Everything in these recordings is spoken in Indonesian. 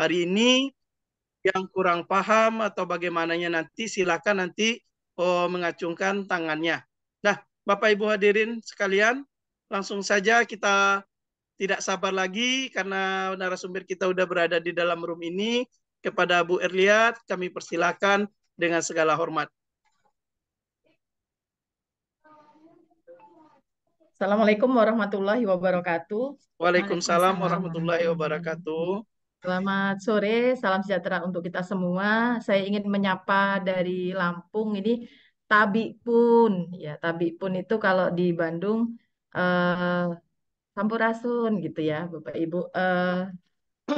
hari ini. Yang kurang paham atau bagaimananya nanti silakan nanti mengacungkan tangannya. Nah, Bapak Ibu hadirin sekalian, langsung saja kita tidak sabar lagi karena narasumber kita sudah berada di dalam room ini. Kepada Bu Erliat, kami persilakan dengan segala hormat. Assalamualaikum warahmatullahi wabarakatuh. Waalaikumsalam warahmatullahi wabarakatuh. Selamat sore, salam sejahtera untuk kita semua. Saya ingin menyapa dari Lampung ini Tabi Pun. Ya, Tabi Pun itu kalau di Bandung eh, Sampurasun gitu ya, Bapak Ibu.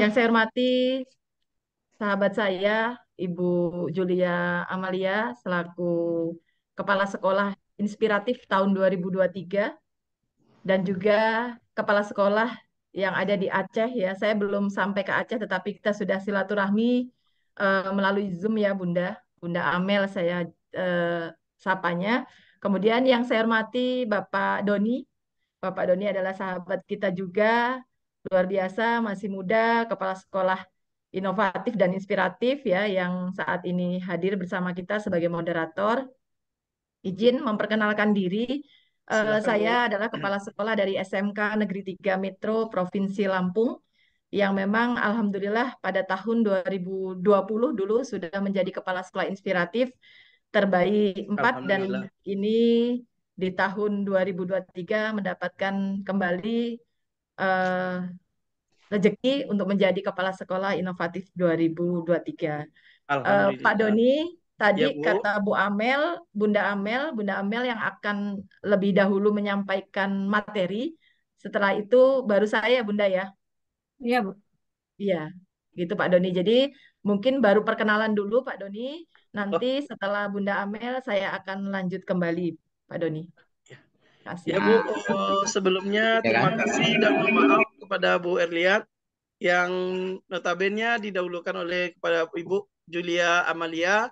Yang saya hormati sahabat saya, Ibu Julia Amalia selaku Kepala Sekolah Inspiratif tahun 2023 dan juga kepala sekolah yang ada di Aceh ya. Saya belum sampai ke Aceh tetapi kita sudah silaturahmi melalui Zoom ya Bunda. Bunda Amel saya sapanya. Kemudian yang saya hormati Bapak Doni. Bapak Doni adalah sahabat kita juga luar biasa, masih muda, kepala sekolah inovatif dan inspiratif ya yang saat ini hadir bersama kita sebagai moderator. Izin memperkenalkan diri. Silakan, Bu. Saya adalah kepala sekolah dari SMK Negeri 3 Metro Provinsi Lampung yang memang alhamdulillah pada tahun 2020 dulu sudah menjadi kepala sekolah inspiratif terbaik 4 dan Alhamdulillah. ini di tahun 2023 mendapatkan kembali eh, rezeki untuk menjadi kepala sekolah inovatif 2023. Pak Alhamdulillah. Doni, tadi Ya, Bu. kata Bunda Amel yang akan lebih dahulu menyampaikan materi. Setelah itu baru saya, Bunda ya. Iya, Bu. Iya, gitu Pak Doni. Jadi mungkin baru perkenalan dulu Pak Doni. Nanti Oh, setelah Bunda Amel saya akan lanjut kembali, Pak Doni. ya. Ya, Kasih. Bu, sebelumnya Ya terima kan? kasih dan mohon maaf kepada Bu Erliat yang notabene didahulukan oleh kepada Ibu Julia Amalia,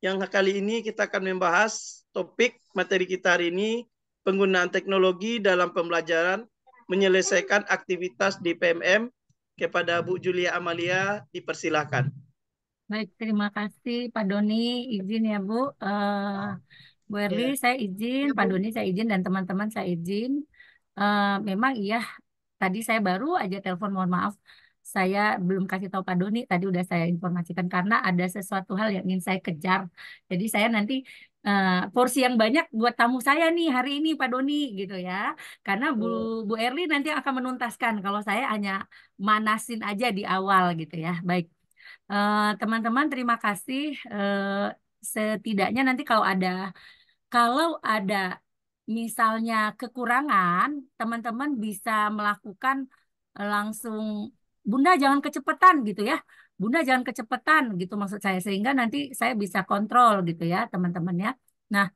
yang kali ini kita akan membahas topik materi kita hari ini, penggunaan teknologi dalam pembelajaran menyelesaikan aktivitas di PMM. Kepada Bu Julia Amalia dipersilahkan. Baik, terima kasih Pak Doni. Izin ya, Bu. Bu Erli, Ya. saya izin. Ya, Pak Bu. Doni, saya izin. Dan teman-teman, saya izin. Memang iya, tadi saya baru aja telepon, mohon maaf. Saya belum kasih tahu Pak Doni, tadi udah saya informasikan karena ada sesuatu hal yang ingin saya kejar. Jadi saya nanti porsi yang banyak buat tamu saya nih hari ini Pak Doni gitu ya. Karena Bu Erli nanti akan menuntaskan kalau saya hanya manasin aja di awal gitu ya. Baik. Teman-teman, terima kasih. Setidaknya nanti kalau ada misalnya kekurangan, teman-teman bisa melakukan langsung, Bunda jangan kecepatan gitu ya. Bunda jangan kecepatan gitu maksud saya, sehingga nanti saya bisa kontrol gitu ya teman-teman ya. Nah,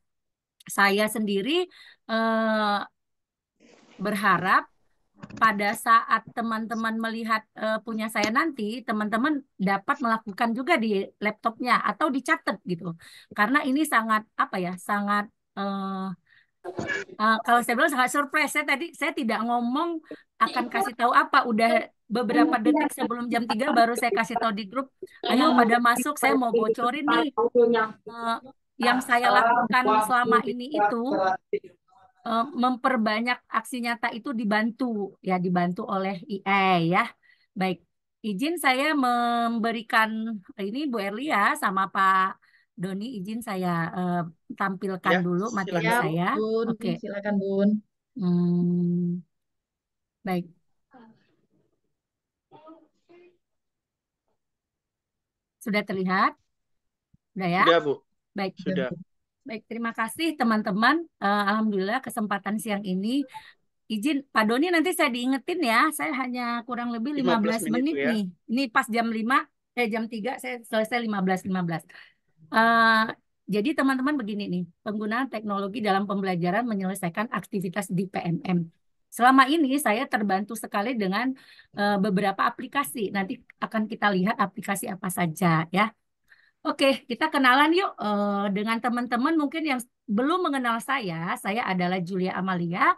saya sendiri eh, berharap pada saat teman-teman melihat punya saya nanti, teman-teman dapat melakukan juga di laptopnya atau dicatat gitu. Karena ini sangat apa ya, sangat kalau saya bilang sangat surprise. Saya tidak ngomong akan kasih tahu apa. Udah beberapa detik sebelum jam 3 baru saya kasih tahu di grup. Ayo pada masuk, saya mau bocorin nih eh, yang saya lakukan selama ini itu memperbanyak aksi nyata itu dibantu oleh AI ya. Baik, izin saya memberikan ini Bu Erlia sama Pak Doni, izin saya tampilkan Ya, dulu materi Ya, silakan, Bu. saya. Bun. Oke. Silakan, Bun. Hmm, baik, sudah terlihat, sudah ya. Sudah, Bu. Baik, Sudah. baik. Terima kasih teman-teman. Alhamdulillah kesempatan siang ini. Izin Pak Doni nanti saya diingetin ya. Saya hanya kurang lebih 15 15 menit, menit Bu ya. nih. Ini pas jam 3 saya selesai 15.15. Eh, jadi teman-teman begini nih, penggunaan teknologi dalam pembelajaran menyelesaikan aktivitas di PMM. Selama ini saya terbantu sekali dengan beberapa aplikasi. Nanti akan kita lihat aplikasi apa saja ya. Oke, kita kenalan yuk dengan teman-teman mungkin yang belum mengenal saya. Saya adalah Julia Amalia.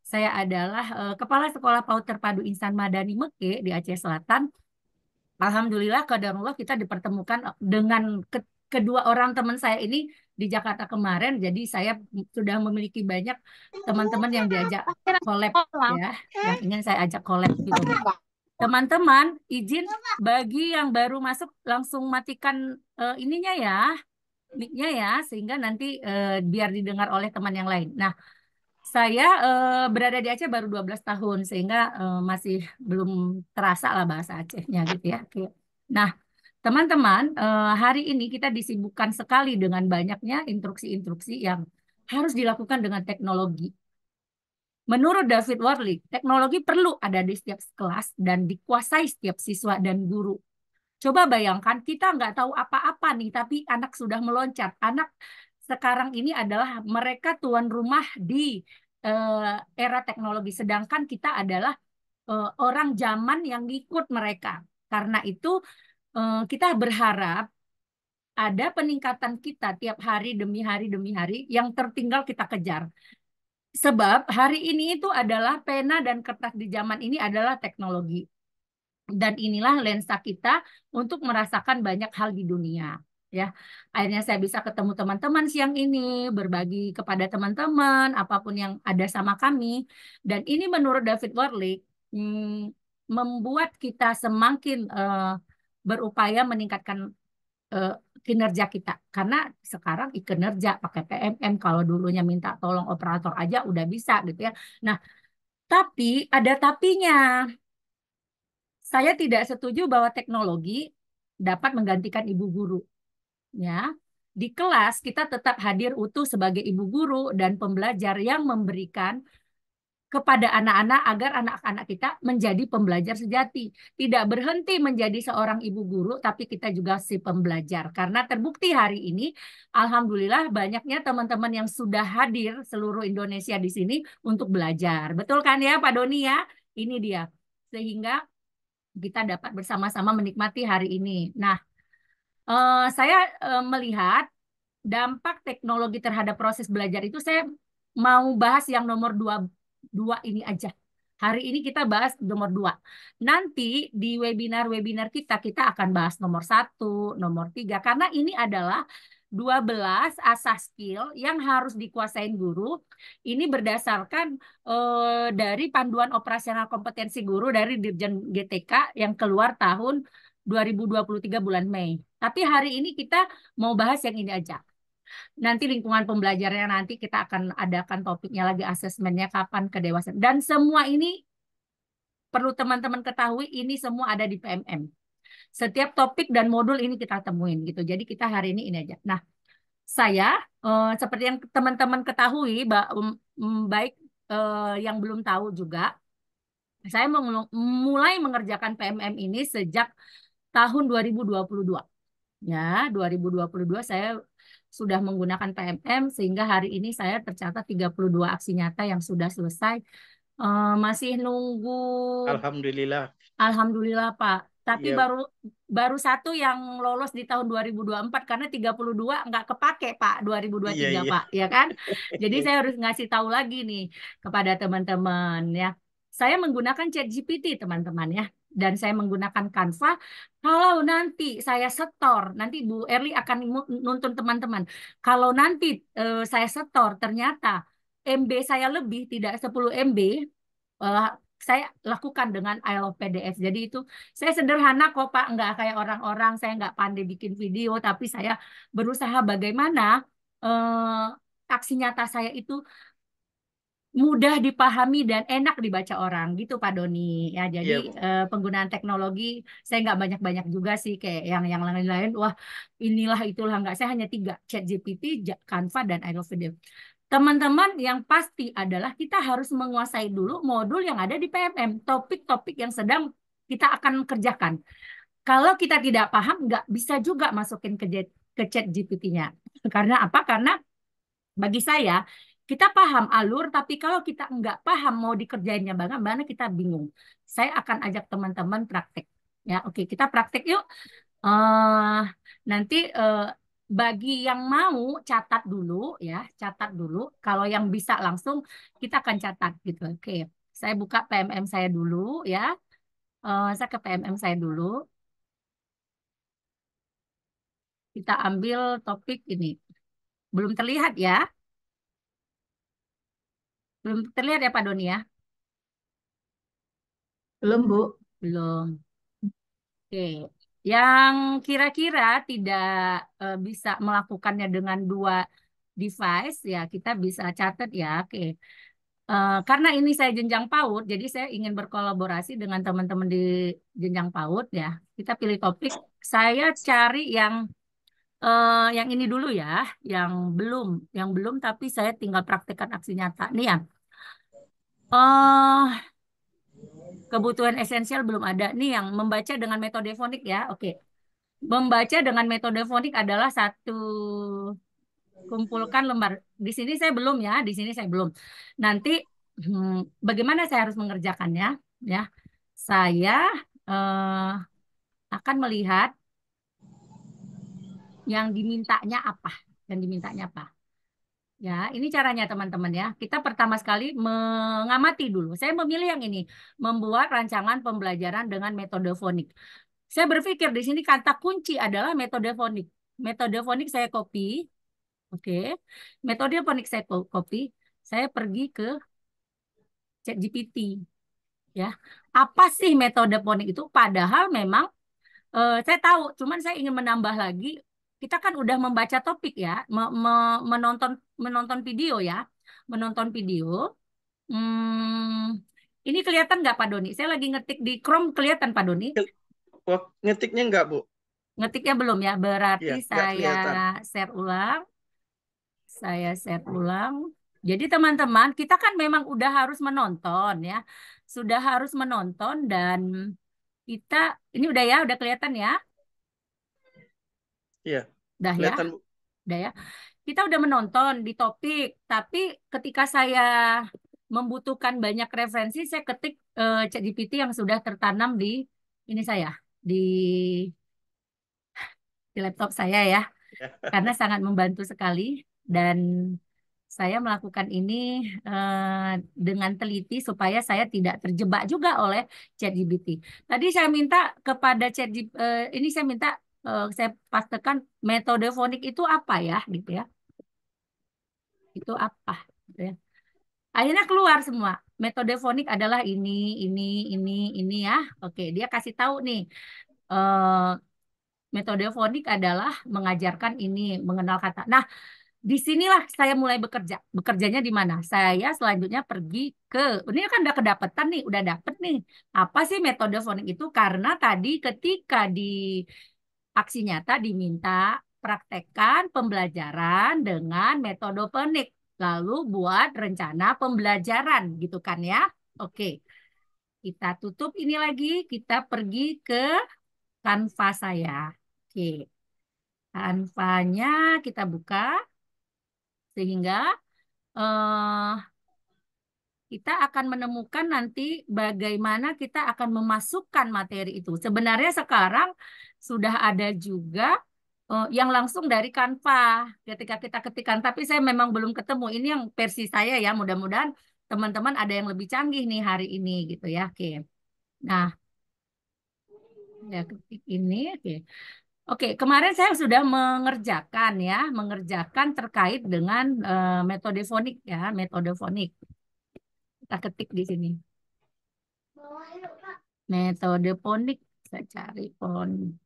Saya adalah Kepala Sekolah PAUD Terpadu Insan Madani Meke di Aceh Selatan. Alhamdulillah qadarullah kita dipertemukan dengan kedua orang teman saya ini di Jakarta kemarin. Jadi saya sudah memiliki banyak teman-teman yang diajak collab ya, yang ingin saya ajak collab gitu. Teman-teman, izin bagi yang baru masuk langsung matikan ininya ya, mic-nya ya, sehingga nanti biar didengar oleh teman yang lain. Nah, saya berada di Aceh baru 12 tahun, sehingga masih belum terasa lah bahasa Acehnya gitu ya. Oke. Nah, teman-teman, hari ini kita disibukkan sekali dengan banyaknya instruksi-instruksi yang harus dilakukan dengan teknologi. Menurut David Worley, teknologi perlu ada di setiap kelas dan dikuasai setiap siswa dan guru. Coba bayangkan, kita nggak tahu apa-apa nih, tapi anak sudah meloncat. Anak sekarang ini adalah mereka tuan rumah di era teknologi, sedangkan kita adalah orang zaman yang ngikut mereka. Karena itu kita berharap ada peningkatan kita tiap hari demi hari yang tertinggal kita kejar. Sebab hari ini itu adalah pena dan kertas di zaman ini adalah teknologi. Dan inilah lensa kita untuk merasakan banyak hal di dunia. Ya, akhirnya saya bisa ketemu teman-teman siang ini, berbagi kepada teman-teman apapun yang ada sama kami. Dan ini menurut David Worley membuat kita semakin berupaya meningkatkan eh, kinerja kita. Karena sekarang kinerja pakai PMM, kalau dulunya minta tolong operator aja udah bisa gitu ya. Nah, tapi ada tapinya. Saya tidak setuju bahwa teknologi dapat menggantikan ibu guru. Ya, di kelas kita tetap hadir utuh sebagai ibu guru dan pembelajar yang memberikan kepada anak-anak agar anak-anak kita menjadi pembelajar sejati. Tidak berhenti menjadi seorang ibu guru, tapi kita juga si pembelajar. Karena terbukti hari ini, alhamdulillah banyaknya teman-teman yang sudah hadir seluruh Indonesia di sini untuk belajar. Betul kan ya Pak Doni ya? Ini dia. Sehingga kita dapat bersama-sama menikmati hari ini. Nah, saya melihat dampak teknologi terhadap proses belajar itu saya mau bahas yang nomor dua ini aja. Hari ini kita bahas nomor 2. Nanti di webinar-webinar kita akan bahas nomor 1, nomor 3. Karena ini adalah 12 asas skill yang harus dikuasain guru. Ini berdasarkan dari panduan operasional kompetensi guru dari Dirjen GTK yang keluar tahun 2023 bulan Mei. Tapi hari ini kita mau bahas yang ini aja. Nanti lingkungan pembelajarannya nanti kita akan adakan topiknya lagi asesmennya kapan kedewasaan. Dan semua ini perlu teman-teman ketahui ini semua ada di PMM. Setiap topik dan modul ini kita temuin gitu. Jadi kita hari ini aja. Nah, saya seperti yang teman-teman ketahui baik yang belum tahu juga saya mulai mengerjakan PMM ini sejak tahun 2022. Ya, 2022 saya sudah menggunakan PMM sehingga hari ini saya tercatat 32 aksi nyata yang sudah selesai. Masih nunggu. Alhamdulillah. Alhamdulillah Pak. Tapi Iya. baru satu yang lolos di tahun 2024 karena 32 nggak kepake Pak 2023 Iya, iya. Pak, ya kan? Jadi Iya. saya harus ngasih tahu lagi nih kepada teman-teman ya. Saya menggunakan ChatGPT teman-teman ya. Dan saya menggunakan Canva. Kalau nanti saya setor, nanti Bu Erli akan nuntun teman-teman. Kalau nanti saya setor ternyata MB saya lebih tidak 10 MB, eh, saya lakukan dengan I Love PDF. Jadi itu saya sederhana kok Pak, nggak kayak orang-orang. Saya nggak pandai bikin video, tapi saya berusaha bagaimana aksi nyata saya itu mudah dipahami dan enak dibaca orang gitu Pak Doni ya. Jadi Iya, Bu. penggunaan teknologi saya nggak banyak-banyak juga sih kayak yang lain-lain. Wah inilah itulah nggak. Saya hanya 3 ChatGPT, Canva dan I Love Video. Teman-teman yang pasti adalah kita harus menguasai dulu modul yang ada di PMM, topik-topik yang sedang kita akan kerjakan. Kalau kita tidak paham nggak bisa juga masukin ke ChatGPT-nya. Karena apa? Karena bagi saya, kita paham alur, tapi kalau kita nggak paham mau dikerjainnya bagaimana, kita bingung. Saya akan ajak teman-teman praktek. Ya, oke, kita praktek yuk. eh Nanti bagi yang mau catat dulu, ya, catat dulu. Kalau yang bisa langsung, kita akan catat gitu. Oke, saya buka PMM saya dulu, ya. Saya ke PMM saya dulu. kita ambil topik ini. Belum terlihat ya? Belum terlihat ya Pak Doni ya? Belum, Bu. Belum. Oke. Yang kira-kira tidak bisa melakukannya dengan dua device ya kita bisa catat ya. Oke. Karena ini saya jenjang PAUD, jadi saya ingin berkolaborasi dengan teman-teman di jenjang PAUD ya. Kita pilih topik. Saya cari yang ini dulu ya, yang belum tapi saya tinggal praktekkan aksi nyata nih ya. eh Kebutuhan esensial belum ada nih yang membaca dengan metode fonik ya. Oke. Membaca dengan metode fonik adalah satu kumpulkan lembar. Di sini saya belum ya, di sini saya belum. Nanti bagaimana saya harus mengerjakannya ya? Saya eh, akan melihat yang dimintanya apa, yang dimintanya apa. Ya, ini caranya teman-teman ya. Kita pertama sekali mengamati dulu. Saya memilih yang ini, membuat rancangan pembelajaran dengan metode fonik. Saya berpikir di sini kata kunci adalah metode fonik. Metode fonik saya copy, oke. Metode fonik saya copy. Saya pergi ke ChatGPT, ya. Apa sih metode fonik itu? Padahal memang saya tahu, cuman saya ingin menambah lagi. Kita kan udah membaca topik ya, menonton menonton video ya, menonton video. Ini kelihatan nggak Pak Doni? Saya lagi ngetik di Chrome, kelihatan Pak Doni? Wah, ngetiknya enggak, Bu? Ngetiknya belum ya, berarti Iya, enggak saya kelihatan. share ulang. Saya share ulang. Jadi teman-teman, kita kan memang udah harus menonton ya. Sudah harus menonton dan kita, ini udah ya, udah kelihatan ya. Iya, Udah ya, kelihatan, Bu. udah ya. Kita udah menonton di topik, tapi ketika saya membutuhkan banyak referensi, saya ketik ChatGPT yang sudah tertanam di ini saya, di di laptop saya ya. Karena sangat membantu sekali dan saya melakukan ini dengan teliti supaya saya tidak terjebak juga oleh ChatGPT. Tadi saya minta kepada ChatGPT, ini saya minta saya pastikan metode fonik itu apa ya, gitu ya. Itu apa, gitu ya. Akhirnya keluar semua. Metode fonik adalah ini ya. Oke, dia kasih tahu nih. eh, Metode fonik adalah mengajarkan ini, mengenal kata. Nah, disinilah saya mulai bekerja. Bekerjanya di mana? Saya selanjutnya pergi ke, ini kan udah kedapetan nih, udah dapet nih. Apa sih metode fonik itu? Karena tadi ketika di aksi nyata diminta praktekkan pembelajaran dengan metode fonik. Lalu buat rencana pembelajaran gitu kan ya. Oke, kita tutup ini lagi, kita pergi ke Canva saya. Oke, Canva-nya kita buka sehingga eh, kita akan menemukan nanti bagaimana kita akan memasukkan materi itu. Sebenarnya sekarang sudah ada juga yang langsung dari Canva ketika kita ketikkan, tapi saya memang belum ketemu. Ini yang versi saya ya, mudah-mudahan teman-teman ada yang lebih canggih nih hari ini gitu ya. Oke. Nah, ya ketik ini. Oke. Oke, kemarin saya sudah mengerjakan ya, mengerjakan terkait dengan metode fonik ya, metode fonik. Kita ketik di sini. Metode fonik, saya cari fonik.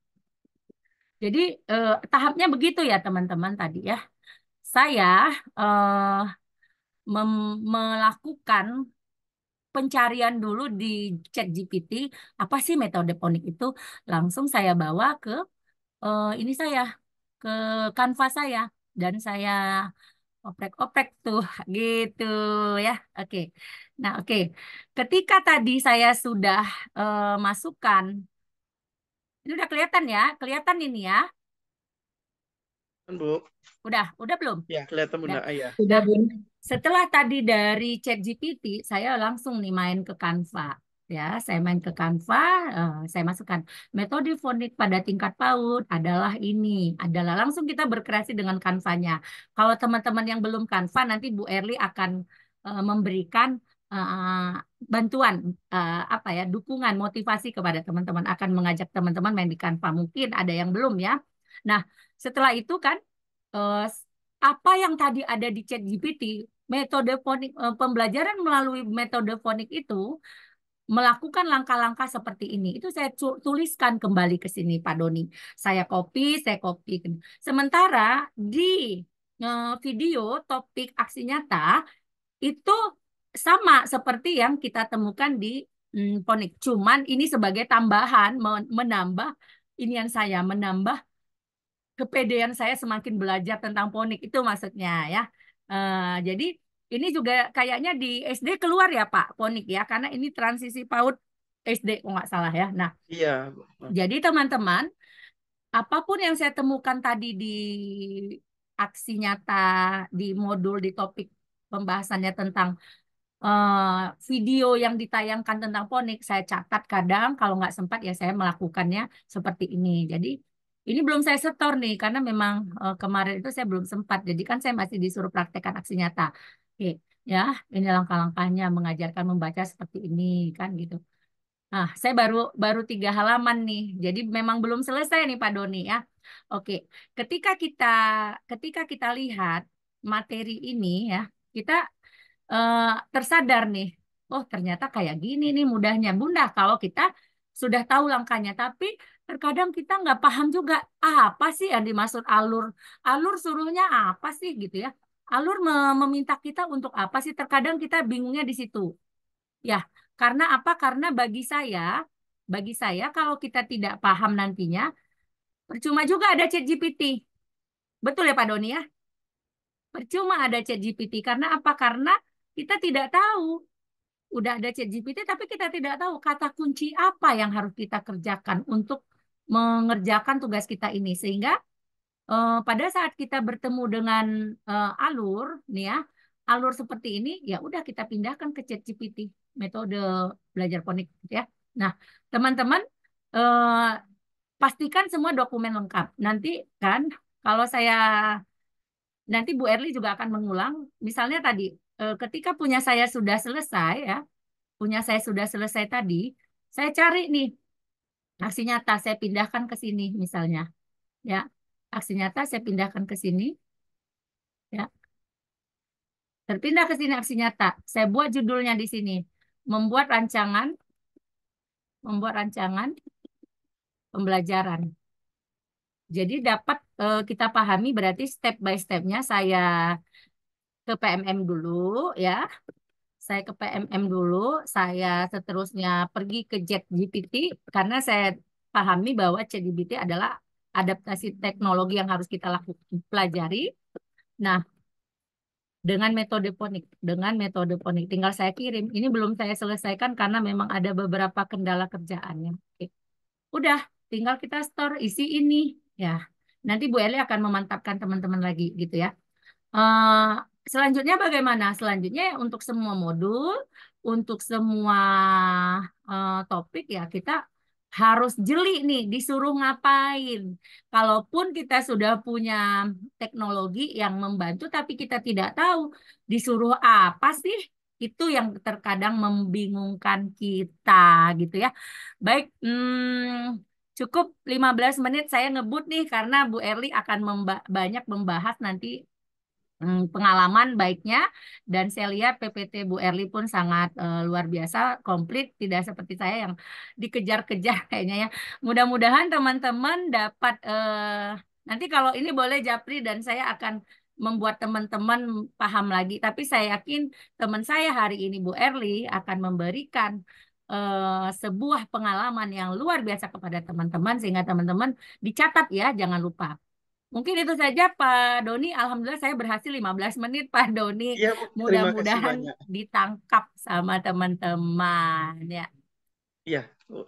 Jadi tahapnya begitu ya teman-teman tadi ya. Saya eh, melakukan pencarian dulu di ChatGPT, apa sih metode fonik itu? Langsung saya bawa ke ini saya, ke Canva saya. Dan saya oprek-oprek tuh gitu ya. Oke. Nah, oke. Ketika tadi saya sudah masukkan, ini udah kelihatan ya, kelihatan ini ya. Kan, Bu? Udah belum? Ya, kelihatan, Udah. Bunda. Ah, ya. Sudah, Nah, Bun. setelah tadi dari ChatGPT, saya langsung nih main ke Canva. Ya, saya main ke Canva, saya masukkan metode fonik pada tingkat PAUD adalah ini, adalah langsung kita berkreasi dengan Canva-nya. Kalau teman-teman yang belum Canva, nanti Bu Erli akan memberikan bantuan apa ya, dukungan, motivasi kepada teman-teman, akan mengajak teman-teman main di Canva. Mungkin ada yang belum ya. Nah, setelah itu kan apa yang tadi ada di ChatGPT, metode fonik, pembelajaran melalui metode fonik itu melakukan langkah-langkah seperti ini. Itu saya tuliskan kembali ke sini, Pak Doni. Saya copy. Sementara di video topik aksi nyata itu sama seperti yang kita temukan di fonik. Cuman ini sebagai tambahan, menambah inian saya, menambah kepedean saya semakin belajar tentang fonik. Itu maksudnya ya. Jadi ini juga kayaknya di SD keluar ya Pak, fonik ya, karena ini transisi PAUD SD kok nggak salah ya. Nah, Iya. jadi teman-teman, apapun yang saya temukan tadi di aksi nyata, di modul, di topik pembahasannya tentang video yang ditayangkan tentang fonik, saya catat kadang, kalau nggak sempat ya saya melakukannya seperti ini. Jadi ini belum saya setor nih, karena memang kemarin itu saya belum sempat. Jadi kan saya masih disuruh praktekkan aksi nyata. Oke, ya ini langkah-langkahnya mengajarkan membaca seperti ini kan gitu. Nah, saya baru 3 halaman nih. Jadi memang belum selesai nih Pak Doni ya. Oke, ketika kita lihat materi ini ya, kita tersadar nih, oh ternyata kayak gini nih mudahnya. Bunda, kalau kita sudah tahu langkahnya, tapi terkadang kita nggak paham juga apa sih yang dimaksud alur. Alur suruhnya apa sih gitu ya. Alur meminta kita untuk apa sih? Terkadang kita bingungnya di situ. Ya, karena apa? Karena bagi saya kalau kita tidak paham nantinya, percuma juga ada ChatGPT. Betul ya Pak Doni ya? Percuma ada ChatGPT. Karena apa? Karena kita tidak tahu. Udah ada ChatGPT, tapi kita tidak tahu kata kunci apa yang harus kita kerjakan untuk mengerjakan tugas kita ini. Sehingga pada saat kita bertemu dengan alur, nih ya, alur seperti ini, ya udah kita pindahkan ke ChatGPT, metode belajar fonik, gitu ya. Nah, teman-teman, eh, pastikan semua dokumen lengkap. Nanti kan, kalau nanti Bu Erli juga akan mengulang. Misalnya tadi, ketika punya saya sudah selesai, ya, punya saya sudah selesai tadi, saya cari nih aksi nyata, saya pindahkan ke sini misalnya, ya. Aksi nyata saya pindahkan ke sini, ya. Terpindah ke sini aksi nyata. Saya buat judulnya di sini, membuat rancangan pembelajaran. Jadi dapat kita pahami berarti step by stepnya saya ke PMM dulu, ya. Saya ke PMM dulu, saya seterusnya pergi ke ChatGPT karena saya pahami bahwa ChatGPT adalah adaptasi teknologi yang harus kita lakukan, pelajari. Nah, dengan metode ponik tinggal saya kirim. Ini belum saya selesaikan karena memang ada beberapa kendala kerjaannya. Oke. Udah, tinggal kita store isi ini ya. Nanti Bu Eli akan memantapkan teman-teman lagi gitu ya. Eh, Selanjutnya bagaimana? Selanjutnya untuk semua modul, untuk semua topik ya kita harus jeli nih disuruh ngapain. Kalaupun kita sudah punya teknologi yang membantu tapi kita tidak tahu disuruh apa sih, itu yang terkadang membingungkan kita gitu ya. Baik, cukup 15 menit saya ngebut nih karena Bu Erli akan banyak membahas nanti pengalaman baiknya, dan saya lihat PPT Bu Erli pun sangat luar biasa, komplit, tidak seperti saya yang dikejar-kejar kayaknya ya. Mudah-mudahan teman-teman dapat nanti kalau ini boleh Japri dan saya akan membuat teman-teman paham lagi. Tapi saya yakin teman saya hari ini Bu Erli akan memberikan sebuah pengalaman yang luar biasa kepada teman-teman sehingga teman-teman dicatat ya, jangan lupa. Mungkin itu saja Pak Doni. Alhamdulillah saya berhasil 15 menit Pak Doni. Iya, Bu. Terima kasih Mudah-mudahan banyak. ditangkap sama teman-teman ya. Iya, Bu.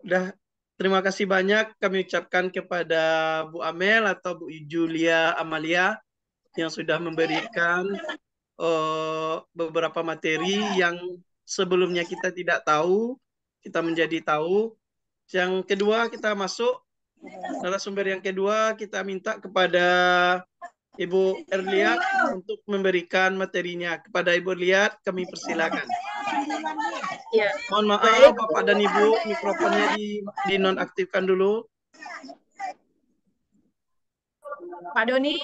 Udah, terima kasih banyak kami ucapkan kepada Bu Amel atau Bu Julia Amalia yang sudah memberikan beberapa materi yang sebelumnya kita tidak tahu, kita menjadi tahu. Yang kedua kita masuk narasumber yang kedua, kita minta kepada Ibu Erliat untuk memberikan materinya. Kepada Ibu Erliat kami persilakan. Ya, Mohon maaf baik. Bapak dan Ibu, mikrofonnya dinonaktifkan dulu. Pak Doni,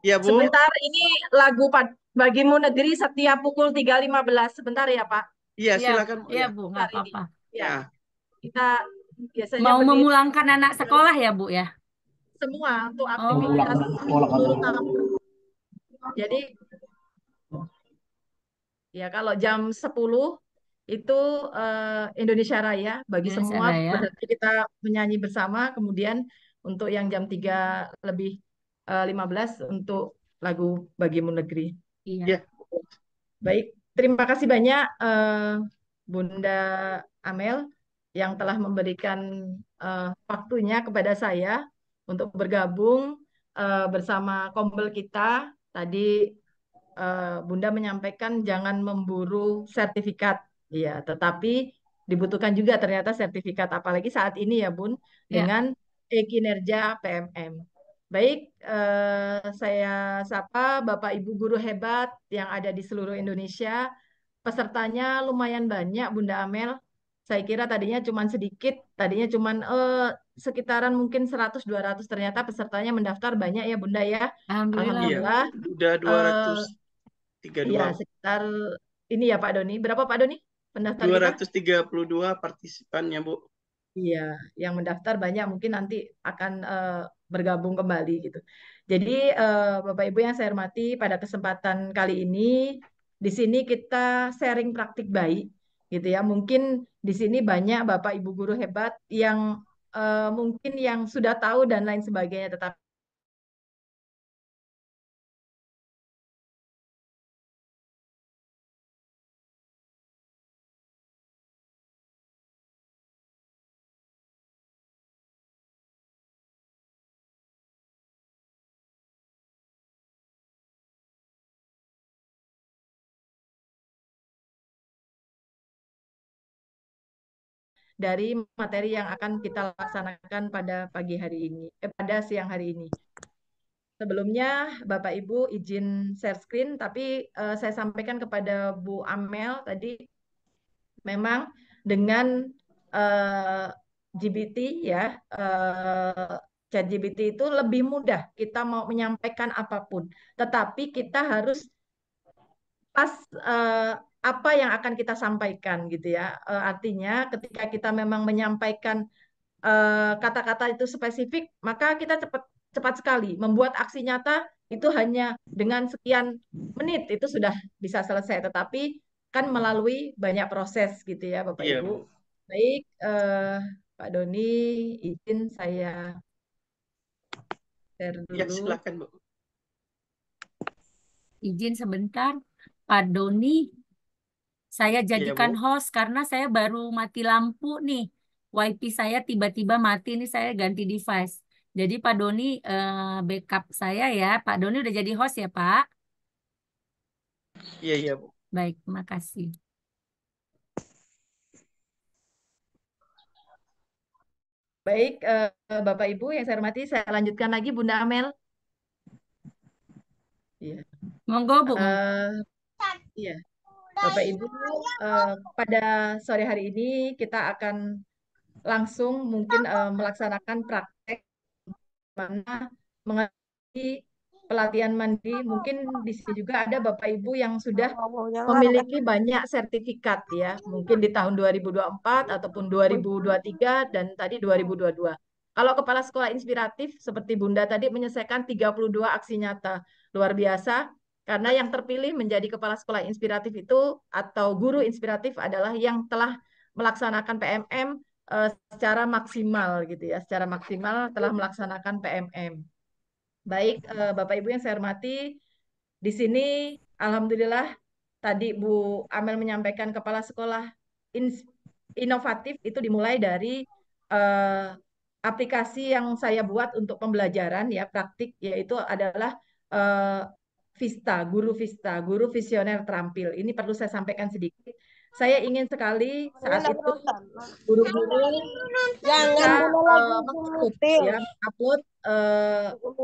Ya, Bu. sebentar ini lagu Bagimu Negeri setiap pukul 3.15. Sebentar ya, Pak. Iya, Iya, silakan, Bu. iya Ya. Bu, nggak Sebentar ini. apa-apa. Ya, Ya. kita biasanya Mau berdiri memulangkan anak sekolah ya Bu ya? semua untuk Oh, aktivitas seluruh kampus. Jadi ya kalau jam 10 itu Indonesia Raya bagi Indonesia semua Raya. berarti kita menyanyi bersama. Kemudian untuk yang jam 3 lebih 15 untuk lagu Bagimu Negeri. Iya. Ya. Baik, terima kasih banyak Bunda Amel yang telah memberikan waktunya kepada saya untuk bergabung bersama Kombel kita. Tadi Bunda menyampaikan jangan memburu sertifikat, ya, tetapi dibutuhkan juga ternyata sertifikat, apalagi saat ini ya Bun, Ya. dengan kinerja PMM. Baik, saya sapa Bapak Ibu guru hebat yang ada di seluruh Indonesia. Pesertanya lumayan banyak, Bunda Amel. Saya kira tadinya cuma sedikit, tadinya cuma sekitaran mungkin 100-200, ternyata pesertanya mendaftar banyak ya Bunda ya. Alhamdulillah Iya. Bu. Alhamdulillah. Udah Eh, 232. Iya, sekitar ini ya Pak Doni. Berapa Pak Doni pendaftar kita? 232 partisipannya, Bu. Iya, yang mendaftar banyak mungkin nanti akan bergabung kembali gitu. Jadi Bapak Ibu yang saya hormati, pada kesempatan kali ini di sini kita sharing praktik baik gitu ya. Mungkin di sini banyak Bapak Ibu guru hebat yang mungkin yang sudah tahu dan lain sebagainya, tetapi dari materi yang akan kita laksanakan pada pagi hari ini, pada siang hari ini. Sebelumnya, Bapak Ibu izin share screen, tapi saya sampaikan kepada Bu Amel tadi, memang dengan eh, GPT ya, ChatGPT itu lebih mudah kita mau menyampaikan apapun, tetapi kita harus pas apa yang akan kita sampaikan gitu ya. Artinya ketika kita memang menyampaikan kata-kata itu spesifik, maka kita cepat cepat sekali membuat aksi nyata itu hanya dengan sekian menit itu sudah bisa selesai. Tetapi kan melalui banyak proses gitu ya, Bapak Iya, Ibu. Bu. Baik, Pak Doni, izin saya share Ya, dulu. silakan, Bu. Izin sebentar. Pak Doni, saya Iya, jadikan Bu. host karena saya baru mati lampu nih. WiFi saya tiba-tiba mati nih, saya ganti device. Jadi Pak Doni backup saya ya. Pak Doni udah jadi host ya Pak? Iya, iya, Bu. Baik, terima kasih. Baik, Bapak Ibu yang saya hormati, saya lanjutkan lagi Bunda Amel. Iya. Monggo Bu, monggo. Iya. Bapak Ibu, eh, pada sore hari ini kita akan langsung mungkin melaksanakan praktek mana mengenai pelatihan mandi. Mungkin di sini juga ada Bapak Ibu yang sudah memiliki banyak sertifikat ya, mungkin di tahun 2024 ataupun 2023 dan tadi 2022. Kalau kepala sekolah inspiratif seperti Bunda tadi menyelesaikan 32 aksi nyata. Luar biasa karena yang terpilih menjadi kepala sekolah inspiratif itu atau guru inspiratif adalah yang telah melaksanakan PMM secara maksimal gitu ya, secara maksimal telah melaksanakan PMM. Baik, Bapak Ibu yang saya hormati, di sini alhamdulillah tadi Bu Amel menyampaikan kepala sekolah ins- inovatif itu dimulai dari eh, aplikasi yang saya buat untuk pembelajaran ya praktik, yaitu adalah eh, Vista, guru visioner terampil. Ini perlu saya sampaikan sedikit. Saya ingin sekali saat itu guru-guru bisa mengupload ya, mengupload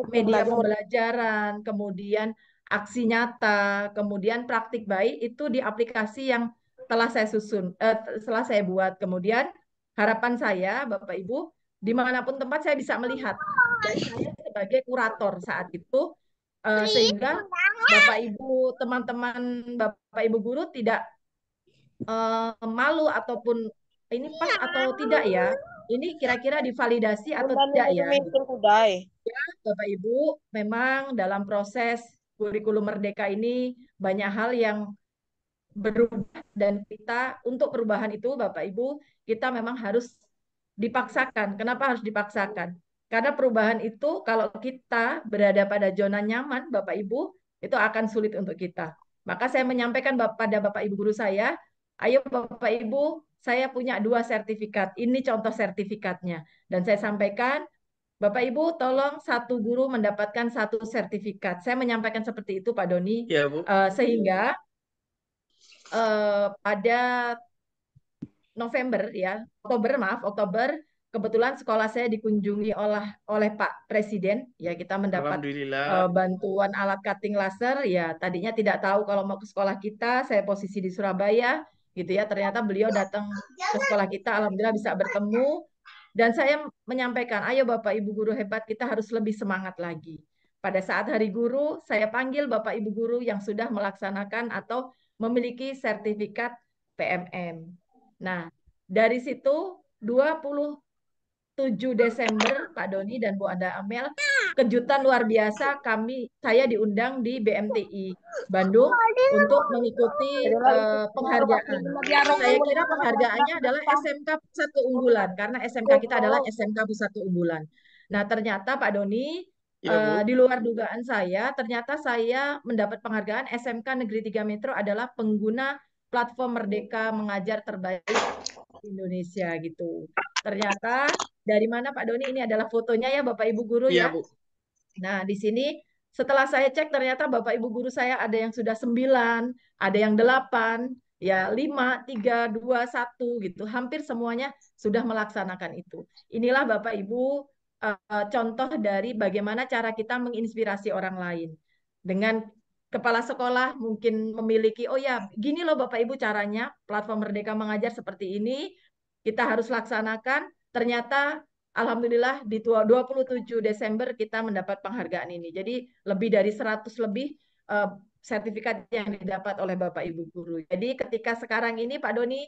media pembelajaran, kemudian aksi nyata, kemudian praktik baik itu di aplikasi yang telah saya susun, telah saya buat. Kemudian harapan saya, Bapak Ibu, dimanapun tempat saya bisa melihat. Dan saya sebagai kurator saat itu, sehingga Bapak Ibu, teman-teman Bapak Ibu guru tidak malu ataupun ini pas atau tidak ya, ini kira-kira divalidasi atau Bunda tidak nunggu ya, gitu. meeting kudai. Bapak Ibu, memang dalam proses kurikulum Merdeka ini banyak hal yang berubah dan kita untuk perubahan itu Bapak Ibu kita memang harus dipaksakan. Kenapa harus dipaksakan? Karena perubahan itu kalau kita berada pada zona nyaman Bapak Ibu itu akan sulit untuk kita. Maka saya menyampaikan pada Bapak Ibu guru saya, ayo Bapak Ibu, saya punya 2 sertifikat. Ini contoh sertifikatnya. Dan saya sampaikan, Bapak Ibu tolong satu guru mendapatkan 1 sertifikat. Saya menyampaikan seperti itu Pak Doni. Ya, Bu. Sehingga pada November ya, Oktober, kebetulan sekolah saya dikunjungi oleh Pak Presiden, ya kita mendapat Alhamdulillah. bantuan alat cutting laser, ya tadinya tidak tahu kalau mau ke sekolah kita, saya posisi di Surabaya, gitu ya, ternyata beliau datang ke sekolah kita, alhamdulillah bisa bertemu, dan saya menyampaikan, ayo Bapak Ibu guru hebat, kita harus lebih semangat lagi. Pada saat Hari Guru, saya panggil Bapak Ibu guru yang sudah melaksanakan atau memiliki sertifikat PMM. Nah, dari situ 27 Desember Pak Doni dan Bu Anda Amel, kejutan luar biasa saya diundang di BMTI Bandung untuk mengikuti penghargaan. Saya kira penghargaannya adalah SMK Pusat Keunggulan karena SMK kita adalah SMK Pusat Keunggulan. Nah, ternyata Pak Doni Ya, Bu. di luar dugaan saya, ternyata saya mendapat penghargaan SMK Negeri 3 Metro adalah pengguna platform Merdeka Mengajar terbaik Indonesia gitu. Ternyata dari mana Pak Doni? Ini adalah fotonya ya Bapak Ibu guru Iya, ya. Bu. Nah, di sini setelah saya cek ternyata Bapak Ibu guru saya ada yang sudah 9, ada yang 8, ya 5, 3, 2, 1 gitu. Hampir semuanya sudah melaksanakan itu. Inilah Bapak Ibu contoh dari bagaimana cara kita menginspirasi orang lain. Dengan kepala sekolah mungkin memiliki, oh ya, gini loh Bapak Ibu caranya, platform Merdeka Mengajar seperti ini, kita harus laksanakan. Ternyata Alhamdulillah di 27 Desember kita mendapat penghargaan ini. Jadi lebih dari 100 lebih sertifikat yang didapat oleh Bapak Ibu guru. Jadi ketika sekarang ini Pak Doni,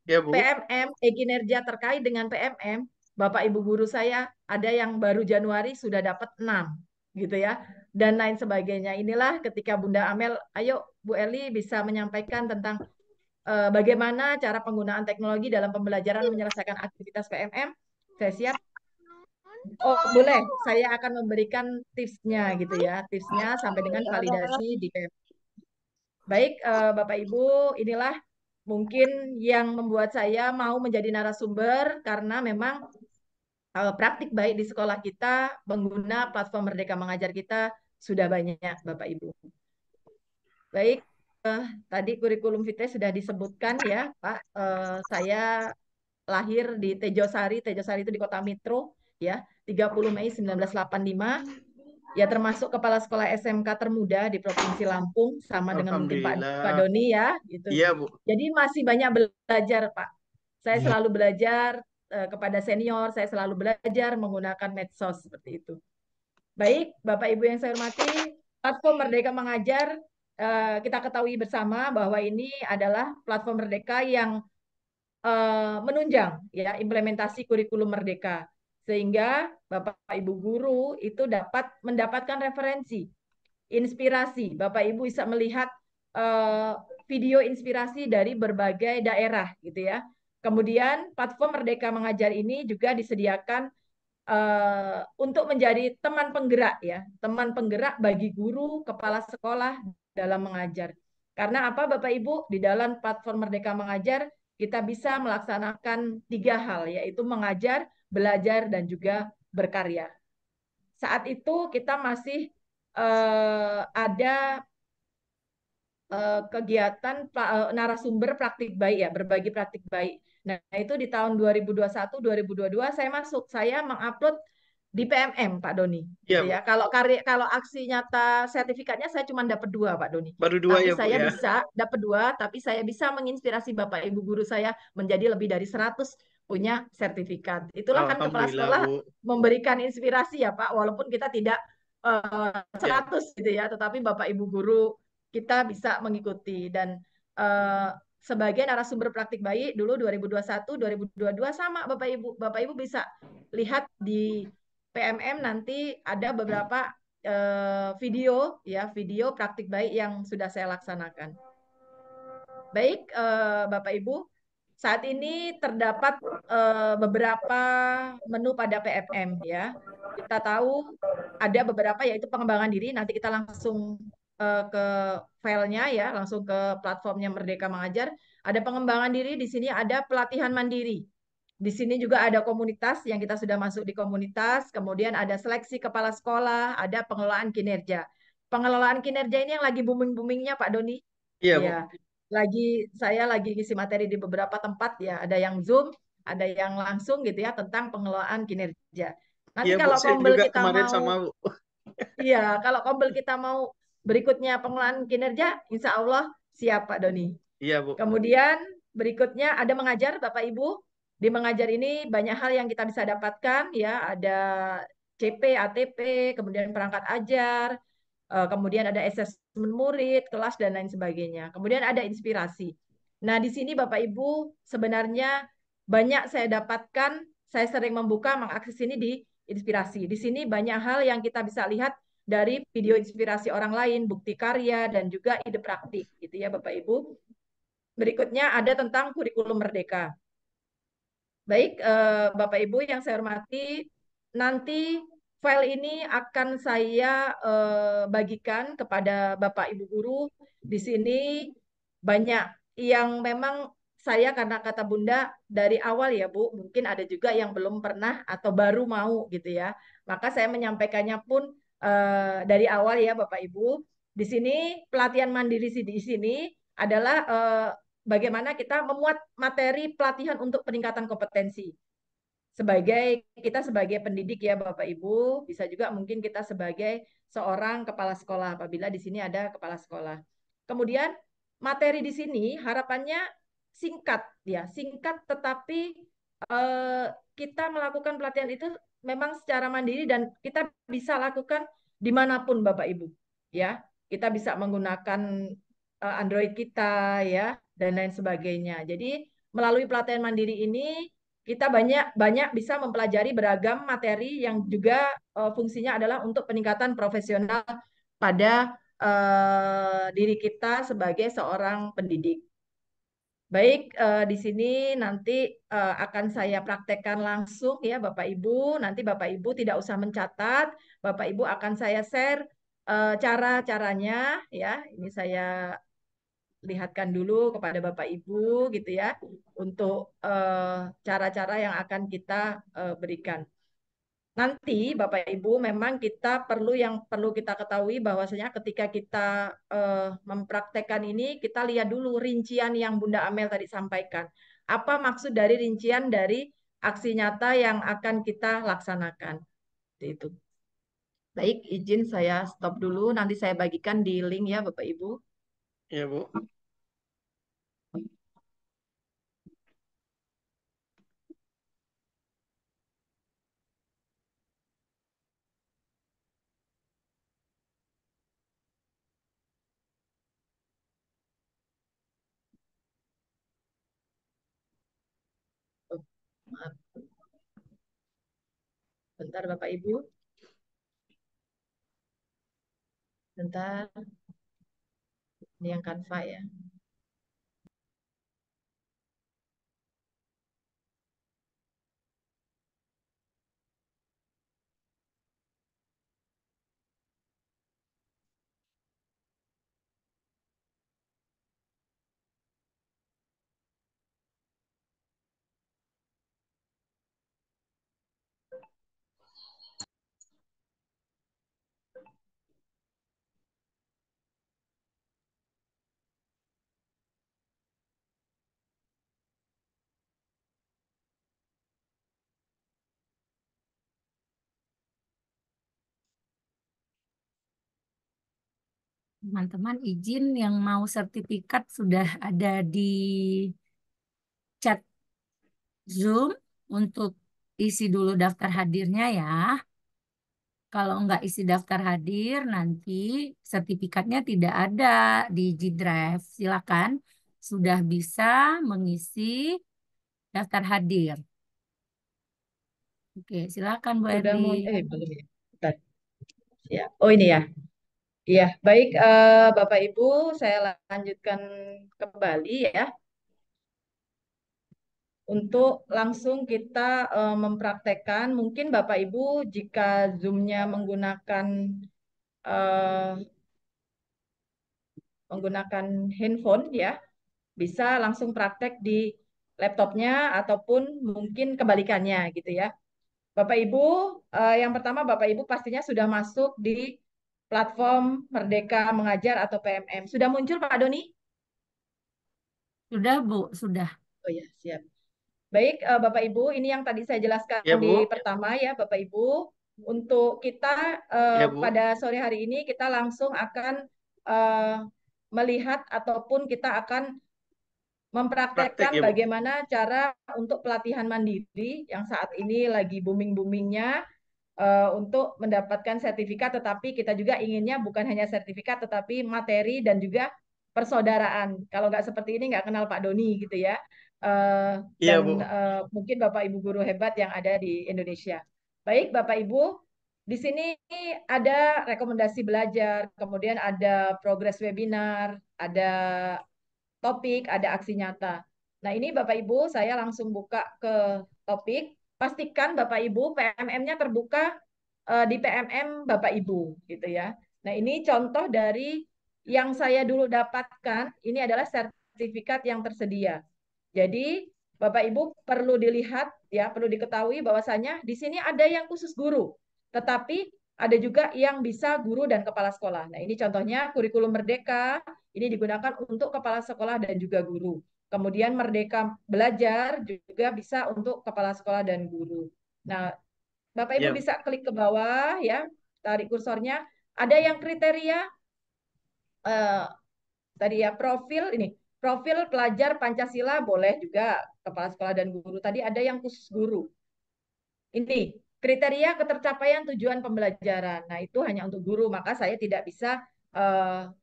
Ya, Bu. PMM, kinerja terkait dengan PMM, Bapak Ibu guru saya ada yang baru Januari sudah dapat 6 gitu ya. Dan lain sebagainya. Inilah ketika Bunda Amel, ayo Bu Eli bisa menyampaikan tentang bagaimana cara penggunaan teknologi dalam pembelajaran menyelesaikan aktivitas PMM. Saya siap. Oh, boleh. Saya akan memberikan tipsnya gitu ya. Tipsnya sampai dengan validasi di PMM. Baik, Bapak Ibu, inilah mungkin yang membuat saya mau menjadi narasumber karena memang praktik baik di sekolah kita, pengguna platform Merdeka Mengajar kita sudah banyak, Bapak Ibu. Baik, tadi kurikulum vitae sudah disebutkan ya, Pak. Saya lahir di Tejosari. Tejosari itu di Kota Mitro, ya, 30 Mei 1985. Ya, termasuk kepala sekolah SMK termuda di Provinsi Lampung, sama dengan mungkin Pak Alhamdulillah. Doni ya, gitu. Iya, Bu. Jadi masih banyak belajar, Pak. Saya selalu belajar kepada senior, saya selalu belajar menggunakan medsos seperti itu. Baik, Bapak Ibu yang saya hormati, platform Merdeka Mengajar, kita ketahui bersama bahwa ini adalah platform Merdeka yang menunjang ya implementasi kurikulum Merdeka sehingga Bapak Ibu guru itu dapat mendapatkan referensi, inspirasi. Bapak Ibu bisa melihat video inspirasi dari berbagai daerah gitu ya. Kemudian platform Merdeka Mengajar ini juga disediakan untuk menjadi teman penggerak ya, teman penggerak bagi guru, kepala sekolah dalam mengajar. Karena apa Bapak Ibu? Di dalam platform Merdeka Mengajar kita bisa melaksanakan 3 hal, yaitu mengajar, belajar, dan juga berkarya. Saat itu kita masih ada kegiatan narasumber praktik baik ya, berbagi praktik baik. Nah, itu di tahun 2021, 2022 saya masuk, saya mengupload di PMM Pak Doni, Iya, gitu Bu. ya. Kalau aksi nyata sertifikatnya saya cuma dapat 2 Pak Doni. Baru 2 Tapi ya, Bu saya ya. bisa dapat 2, tapi saya bisa menginspirasi Bapak Ibu guru saya menjadi lebih dari 100 punya sertifikat. Itulah kan kepala Alhamdulillah, sekolah Bu. memberikan inspirasi ya Pak, walaupun kita tidak 100 gitu ya, tetapi Bapak Ibu guru kita bisa mengikuti dan eh, sebagai narasumber praktik bayi dulu 2021, 2022 sama Bapak Ibu. Bapak Ibu bisa lihat di PMM nanti ada beberapa video ya, video praktik bayi yang sudah saya laksanakan. Baik, Bapak Ibu, saat ini terdapat beberapa menu pada PMM ya. Kita tahu ada beberapa yaitu pengembangan diri. Nanti kita langsung ke filenya ya, langsung ke platformnya Merdeka Mengajar. Ada pengembangan diri, di sini ada pelatihan mandiri. Di sini juga ada komunitas yang kita sudah masuk di komunitas, kemudian ada seleksi kepala sekolah, ada pengelolaan kinerja. Pengelolaan kinerja ini yang lagi booming-boomingnya Pak Doni. Iya, Bu. Ya, saya lagi ngisi materi di beberapa tempat ya, ada yang Zoom, ada yang langsung gitu ya tentang pengelolaan kinerja. Nanti Iya, Bu. kalau Saya Kombel juga kita kemarin mau, sama, Bu. iya, kalau Kombel kita mau berikutnya pengelolaan kinerja, insya Allah siap Pak Doni. Iya, Bu. Kemudian berikutnya ada mengajar Bapak Ibu. Di mengajar ini banyak hal yang kita bisa dapatkan ya, ada CP, ATP, kemudian perangkat ajar, kemudian ada asesmen murid, kelas, dan lain sebagainya. Kemudian ada inspirasi. Nah, di sini Bapak Ibu sebenarnya banyak saya dapatkan, saya sering membuka, mengakses ini di inspirasi. Di sini banyak hal yang kita bisa lihat dari video inspirasi orang lain, bukti karya, dan juga ide praktik, gitu ya Bapak Ibu. Berikutnya ada tentang kurikulum merdeka. Baik, Bapak Ibu yang saya hormati, nanti file ini akan saya bagikan kepada Bapak Ibu guru. Di sini banyak yang memang saya karena kata Bunda dari awal ya Bu, mungkin ada juga yang belum pernah atau baru mau gitu ya. Maka saya menyampaikannya pun dari awal ya Bapak Ibu. Di sini pelatihan mandiri di sini adalah bagaimana kita memuat materi pelatihan untuk peningkatan kompetensi. Kita sebagai pendidik ya Bapak Ibu, bisa juga mungkin kita sebagai seorang kepala sekolah apabila di sini ada kepala sekolah. Kemudian materi di sini harapannya singkat ya, singkat tetapi eh, kita melakukan pelatihan itu memang secara mandiri dan kita bisa lakukan dimanapun Bapak Ibu ya. Kita bisa menggunakan Android kita ya dan lain sebagainya. Jadi melalui pelatihan mandiri ini kita banyak banyak bisa mempelajari beragam materi yang juga fungsinya adalah untuk peningkatan profesional pada diri kita sebagai seorang pendidik. Baik, di sini nanti akan saya praktekkan langsung ya Bapak Ibu. Nanti Bapak Ibu tidak usah mencatat, Bapak Ibu akan saya share cara-caranya ya. Ini saya lihatkan dulu kepada Bapak Ibu gitu ya untuk cara-cara yang akan kita berikan. Nanti Bapak Ibu memang kita perlu kita ketahui bahwasanya ketika kita mempraktekkan ini kita lihat dulu rincian yang Bunda Amel tadi sampaikan. Apa maksud dari rincian dari aksi nyata yang akan kita laksanakan? Itu. Baik, izin saya stop dulu. Nanti saya bagikan di link ya Bapak Ibu. Iya, Bu. Oh, maaf. Bentar Bapak Ibu. Bentar. Ini yang Canva ya. Teman-teman izin yang mau sertifikat sudah ada di chat Zoom untuk isi dulu daftar hadirnya ya. Kalau nggak isi daftar hadir, nanti sertifikatnya tidak ada di G Drive. Silakan, sudah bisa mengisi daftar hadir. Oke, silakan Bu Sudah Erli. mau belum ya. Bentar. Ya. Oh ini ya. Iya, baik Bapak Ibu, saya lanjutkan kembali ya untuk langsung kita mempraktekkan. Mungkin Bapak Ibu jika Zoom-nya eh, menggunakan handphone ya, bisa langsung praktek di laptopnya ataupun mungkin kebalikannya gitu ya. Bapak Ibu, yang pertama Bapak Ibu pastinya sudah masuk di platform Merdeka Mengajar atau PMM. Sudah muncul Pak Doni? Sudah Bu, sudah. Oh ya, siap. Baik, Bapak Ibu, ini yang tadi saya jelaskan Ya di Bu, pertama ya, Bapak Ibu. Untuk kita ya Bu, pada sore hari ini kita langsung akan eh, melihat ataupun kita akan praktek mempraktekkan ya Bu. bagaimana cara untuk pelatihan mandiri yang saat ini lagi booming-boomingnya untuk mendapatkan sertifikat, tetapi kita juga inginnya bukan hanya sertifikat, tetapi materi dan juga persaudaraan. Kalau nggak seperti ini nggak kenal Pak Doni gitu ya. Iya Dan Bu. mungkin Bapak Ibu guru hebat yang ada di Indonesia. Baik Bapak Ibu, di sini ada rekomendasi belajar, kemudian ada progres webinar, ada topik, ada aksi nyata. Nah, ini Bapak Ibu, saya langsung buka ke topik. Pastikan Bapak Ibu PMM-nya terbuka di PMM Bapak Ibu, gitu ya. Nah, ini contoh dari yang saya dulu dapatkan, ini adalah sertifikat yang tersedia. Jadi, Bapak Ibu perlu dilihat, ya, perlu diketahui bahwasanya di sini ada yang khusus guru, tetapi ada juga yang bisa guru dan kepala sekolah. Nah, ini contohnya kurikulum Merdeka, ini digunakan untuk kepala sekolah dan juga guru. Kemudian Merdeka Belajar juga bisa untuk kepala sekolah dan guru. Nah, Bapak Ibu Ya, bisa klik ke bawah ya, tarik kursornya. Ada yang kriteria eh, tadi ya profil ini, profil pelajar Pancasila boleh juga kepala sekolah dan guru. Tadi ada yang khusus guru. Ini kriteria ketercapaian tujuan pembelajaran. Nah, itu hanya untuk guru, maka saya tidak bisa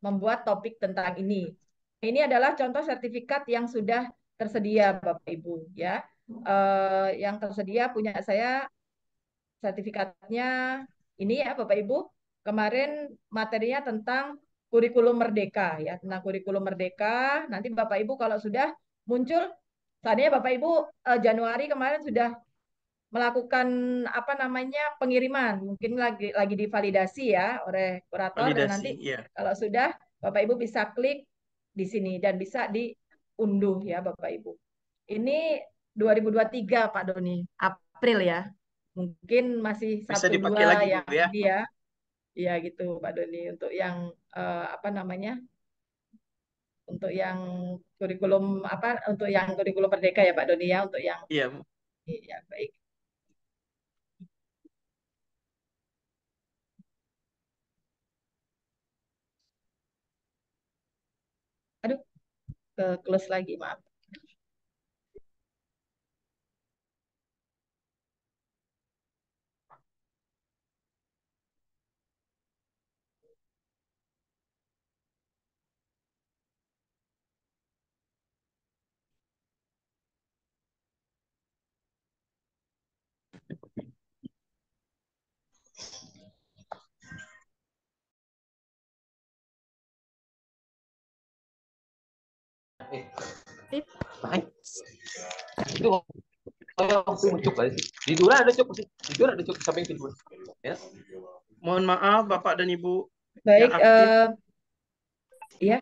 membuat topik tentang ini. Ini adalah contoh sertifikat yang sudah tersedia, Bapak Ibu, ya. Yang tersedia punya saya sertifikatnya ini ya, Bapak Ibu. Kemarin materinya tentang kurikulum Merdeka ya, tentang kurikulum Merdeka. Nanti Bapak Ibu kalau sudah muncul, tadinya Bapak Ibu Januari kemarin sudah melakukan apa namanya pengiriman, mungkin lagi divalidasi ya oleh kurator. Dan nanti validasi. Ya. kalau sudah Bapak Ibu bisa klik di sini dan bisa diunduh ya Bapak Ibu. Ini 2023 Pak Doni, April ya. Mungkin masih Bisa satu dipakai dua lagi Bu yang ya. ini ya. Ya gitu Pak Doni untuk yang apa namanya? Untuk yang kurikulum apa? Untuk yang kurikulum Merdeka ya Pak Doni ya. Untuk yang Iya Bu. ya baik. Aduh, ke close lagi maaf. Itu langsung cuk aja. Tiduran ada cuk sih. Tidur ada cuk samping tidur. Ya. Mohon maaf Bapak dan Ibu yang Baik, aktif. ya.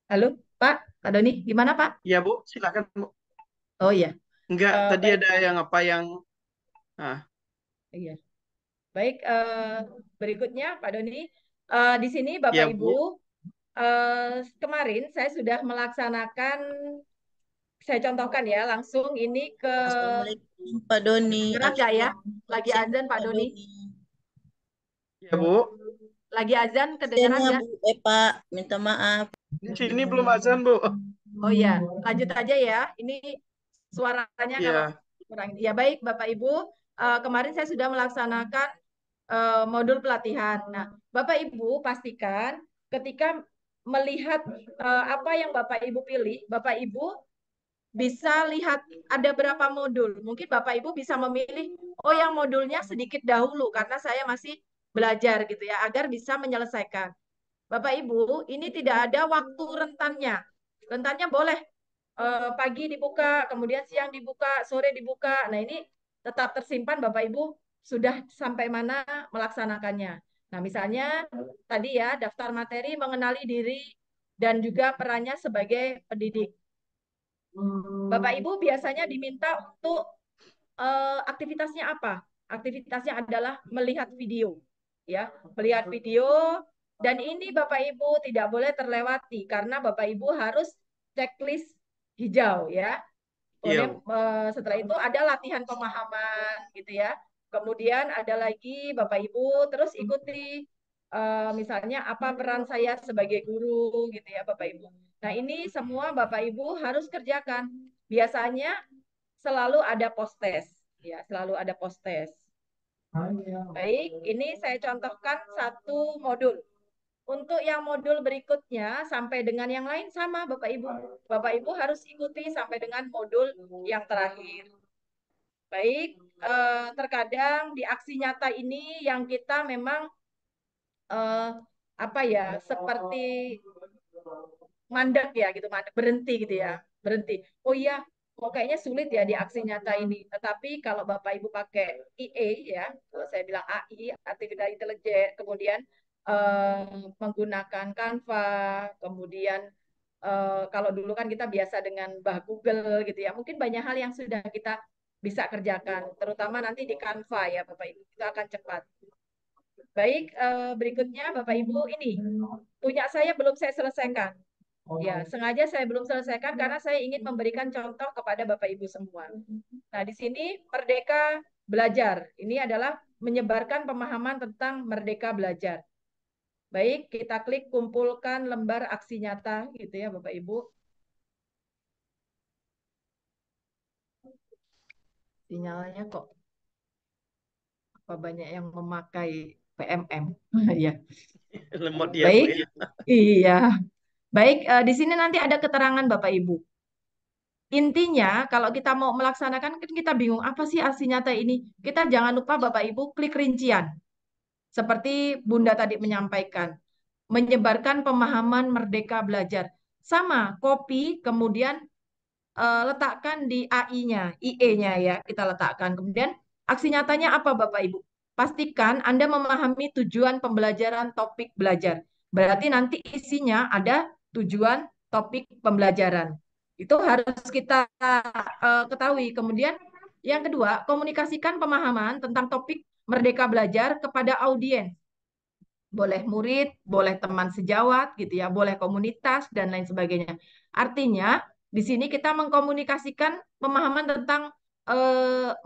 Halo, Pak Doni, gimana Pak? Ya Bu, silakan Bu. Oh iya, Enggak, tadi baik, ada yang apa yang ah, iya. Baik, berikutnya Pak Doni, di sini Bapak ya Ibu, Bu. kemarin saya sudah melaksanakan, saya contohkan ya, langsung ini ke Assalamualaikum Pak Doni. kedengeran nggak ya? Lagi Absen azan Pak Pak Doni, Doni. Ya Bu. lagi azan kedengeran Absennya nggak? Bu, Pak, minta maaf. Di sini belum azan Bu. Oh iya, lanjut aja ya. Ini Suaranya Iya. kalau kurang. Ya baik, Bapak Ibu. Kemarin saya sudah melaksanakan modul pelatihan. Nah, Bapak Ibu pastikan ketika melihat apa yang Bapak Ibu pilih, Bapak Ibu bisa lihat ada berapa modul. Mungkin Bapak Ibu bisa memilih, oh yang modulnya sedikit dahulu karena saya masih belajar gitu ya, agar bisa menyelesaikan. Bapak Ibu, ini tidak ada waktu rentannya. Rentannya boleh pagi dibuka, kemudian siang dibuka, sore dibuka. Nah, ini tetap tersimpan Bapak Ibu sudah sampai mana melaksanakannya. Nah, misalnya tadi ya daftar materi mengenali diri dan juga perannya sebagai pendidik. Bapak Ibu biasanya diminta untuk aktivitasnya apa? Aktivitasnya adalah melihat video, ya, melihat video. Dan ini Bapak Ibu tidak boleh terlewati karena Bapak Ibu harus checklist hijau, ya. Kemudian Iya. setelah itu ada latihan pemahaman, gitu ya. Kemudian ada lagi Bapak Ibu terus ikuti misalnya apa peran saya sebagai guru, gitu ya Bapak Ibu. Nah ini semua Bapak Ibu harus kerjakan. Biasanya selalu ada post test, ya, selalu ada post test. Baik, ini saya contohkan satu modul. Untuk yang modul berikutnya sampai dengan yang lain sama Bapak Ibu. Bapak Ibu harus ikuti sampai dengan modul yang terakhir. Baik, terkadang di aksi nyata ini yang kita memang apa ya, seperti mandek ya gitu, mandek, berhenti gitu ya, berhenti. Oh iya, oh kayaknya sulit ya di aksi nyata ini. Tetapi kalau Bapak Ibu pakai IA ya, kalau saya bilang AI, artificial intelligence, kemudian menggunakan Canva, kemudian kalau dulu kan kita biasa dengan Mbah Google gitu ya, mungkin banyak hal yang sudah kita bisa kerjakan, terutama nanti di Canva ya Bapak Ibu, itu akan cepat. Baik, berikutnya Bapak Ibu ini punya saya belum saya selesaikan. Ya, sengaja saya belum selesaikan karena saya ingin memberikan contoh kepada Bapak Ibu semua. Nah, di sini Merdeka Belajar. Ini adalah menyebarkan pemahaman tentang Merdeka Belajar. Baik, kita klik kumpulkan lembar aksi nyata gitu ya Bapak Ibu. Sinyalnya kok apa banyak yang memakai PMM. Ya. Lemot dia, Bu, Baik. ya. Iya. Baik, di sini nanti ada keterangan Bapak Ibu. Intinya, kalau kita mau melaksanakan, kan kita bingung, apa sih aksi nyata ini? Kita jangan lupa Bapak Ibu klik rincian. Seperti Bunda tadi menyampaikan. Menyebarkan pemahaman Merdeka Belajar. Sama, copy, kemudian letakkan di AI-nya, IE-nya ya, kita letakkan. Kemudian, aksi nyatanya apa Bapak Ibu? Pastikan Anda memahami tujuan pembelajaran topik belajar. Berarti nanti isinya ada tujuan topik pembelajaran. Itu harus kita ketahui. Kemudian yang kedua, komunikasikan pemahaman tentang topik Merdeka Belajar kepada audiens. Boleh murid, boleh teman sejawat gitu ya, boleh komunitas dan lain sebagainya. Artinya di sini kita mengkomunikasikan pemahaman tentang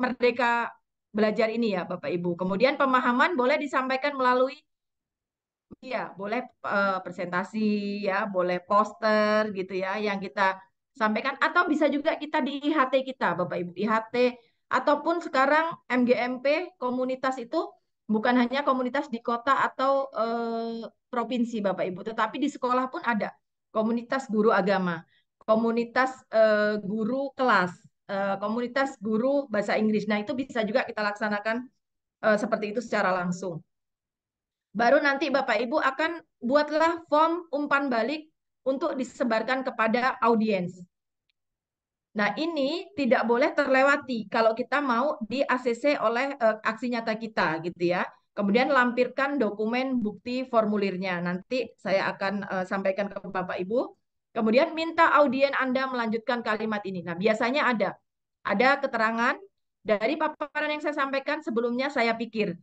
Merdeka Belajar ini ya Bapak Ibu. Kemudian pemahaman boleh disampaikan melalui ya, boleh presentasi ya, boleh poster gitu ya yang kita sampaikan atau bisa juga kita di IHT kita, Bapak Ibu, IHT ataupun sekarang MGMP komunitas itu bukan hanya komunitas di kota atau provinsi Bapak Ibu, tetapi di sekolah pun ada komunitas guru agama, komunitas guru kelas, komunitas guru bahasa Inggris. Nah, itu bisa juga kita laksanakan seperti itu secara langsung. Baru nanti Bapak Ibu akan buatlah form umpan balik untuk disebarkan kepada audiens. Nah, ini tidak boleh terlewati kalau kita mau di ACC oleh aksi nyata kita gitu ya. Kemudian lampirkan dokumen bukti formulirnya. Nanti saya akan sampaikan ke Bapak Ibu. Kemudian minta audien Anda melanjutkan kalimat ini. Nah, biasanya ada keterangan dari paparan yang saya sampaikan sebelumnya saya pikir.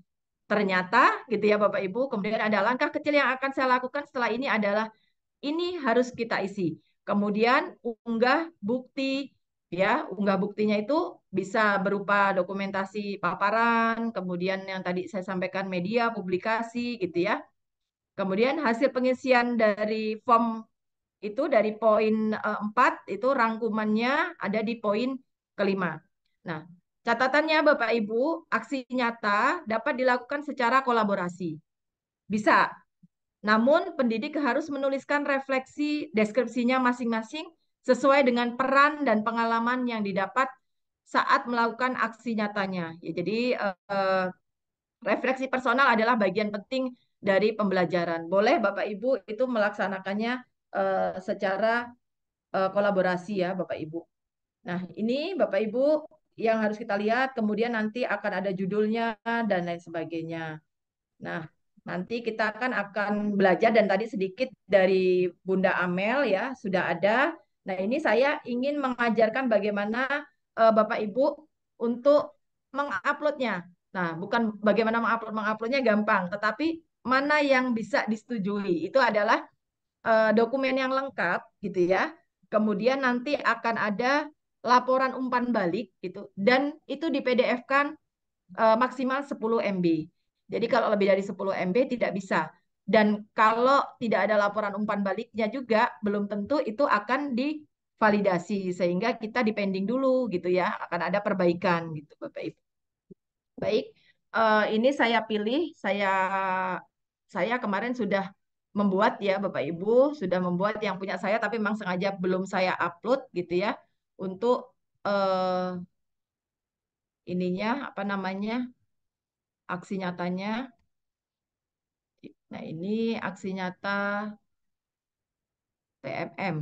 Ternyata gitu ya Bapak Ibu, kemudian ada langkah kecil yang akan saya lakukan setelah ini adalah ini harus kita isi. Kemudian unggah bukti ya, unggah buktinya itu bisa berupa dokumentasi paparan, kemudian yang tadi saya sampaikan media, publikasi gitu ya. Kemudian hasil pengisian dari form itu dari poin 4 itu rangkumannya ada di poin kelima. Nah, catatannya Bapak Ibu, aksi nyata dapat dilakukan secara kolaborasi. Bisa. Namun pendidik harus menuliskan refleksi deskripsinya masing-masing sesuai dengan peran dan pengalaman yang didapat saat melakukan aksi nyatanya. Ya, jadi refleksi personal adalah bagian penting dari pembelajaran. Boleh Bapak Ibu itu melaksanakannya secara kolaborasi ya Bapak Ibu. Nah, ini Bapak Ibu yang harus kita lihat, kemudian nanti akan ada judulnya dan lain sebagainya. Nah, nanti kita akan belajar dan tadi sedikit dari Bunda Amel ya, sudah ada. Nah, ini saya ingin mengajarkan bagaimana Bapak Ibu untuk menguploadnya. Nah, bukan bagaimana menguploadnya gampang, tetapi mana yang bisa disetujui. Itu adalah dokumen yang lengkap gitu ya. Kemudian nanti akan ada laporan umpan balik gitu dan itu di PDF-kan maksimal 10 MB. Jadi kalau lebih dari 10 MB tidak bisa. Dan kalau tidak ada laporan umpan baliknya juga belum tentu itu akan divalidasi sehingga kita dipending dulu gitu ya, akan ada perbaikan gitu Bapak Ibu. Baik, ini saya pilih, saya kemarin sudah membuat ya Bapak Ibu, sudah membuat yang punya saya tapi memang sengaja belum saya upload gitu ya untuk ininya apa namanya aksi nyatanya. Nah, ini aksi nyata TMM.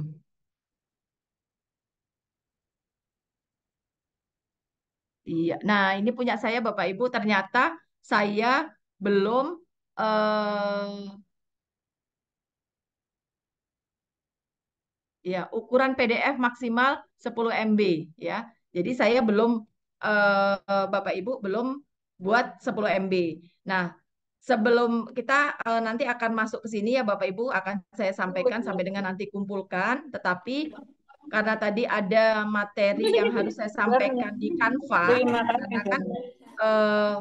Iya. Nah, ini punya saya Bapak Ibu ternyata saya belum ya ukuran PDF maksimal 10 MB ya. Jadi saya belum Bapak Ibu belum buat 10 MB. Nah, sebelum kita nanti akan masuk ke sini ya Bapak Ibu akan saya sampaikan sampai dengan nanti kumpulkan, tetapi karena tadi ada materi yang harus saya sampaikan di Canva karena kan eh,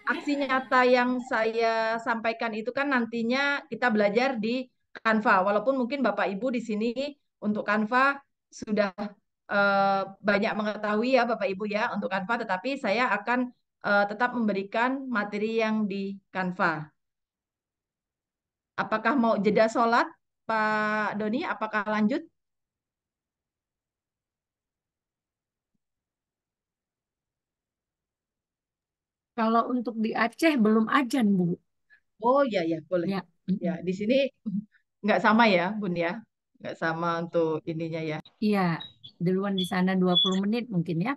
aksi nyata yang saya sampaikan itu kan nantinya kita belajar di Canva. Walaupun mungkin Bapak Ibu di sini untuk Canva sudah banyak mengetahui ya Bapak Ibu ya untuk Canva, tetapi saya akan tetap memberikan materi yang di Canva. Apakah mau jeda sholat, Pak Doni? Apakah lanjut? Kalau untuk di Aceh belum ajan, Bu. Oh ya ya boleh. Ya. Ya di sini nggak sama ya Bun ya, nggak sama untuk ininya ya. Iya, duluan di sana 20 menit mungkin ya.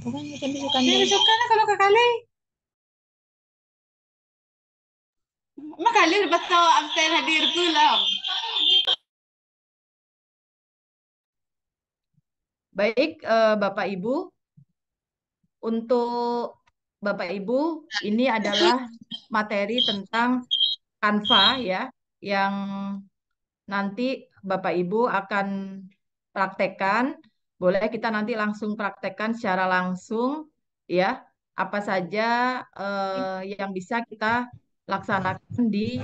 Bukan macam besukan. Dia besukan lah kalau ke kali. Makanya lepas tahu absen hadir tu lah. Baik, Bapak Ibu, untuk Bapak Ibu ini adalah materi tentang Canva ya, yang nanti Bapak Ibu akan praktekkan. Boleh kita nanti langsung praktekkan secara langsung ya, apa saja yang bisa kita laksanakan di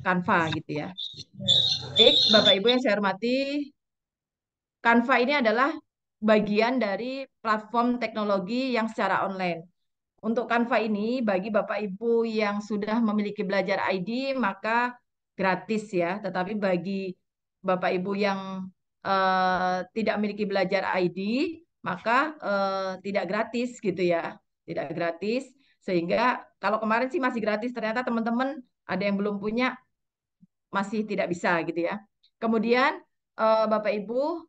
Canva gitu ya. Baik, Bapak Ibu yang saya hormati, Canva ini adalah bagian dari platform teknologi yang secara online. Untuk Canva ini, bagi Bapak Ibu yang sudah memiliki belajar ID, maka gratis ya. Tetapi bagi Bapak Ibu yang tidak memiliki belajar ID, maka tidak gratis gitu ya. Tidak gratis. Sehingga kalau kemarin sih masih gratis, ternyata teman-teman ada yang belum punya, masih tidak bisa gitu ya. Kemudian Bapak Ibu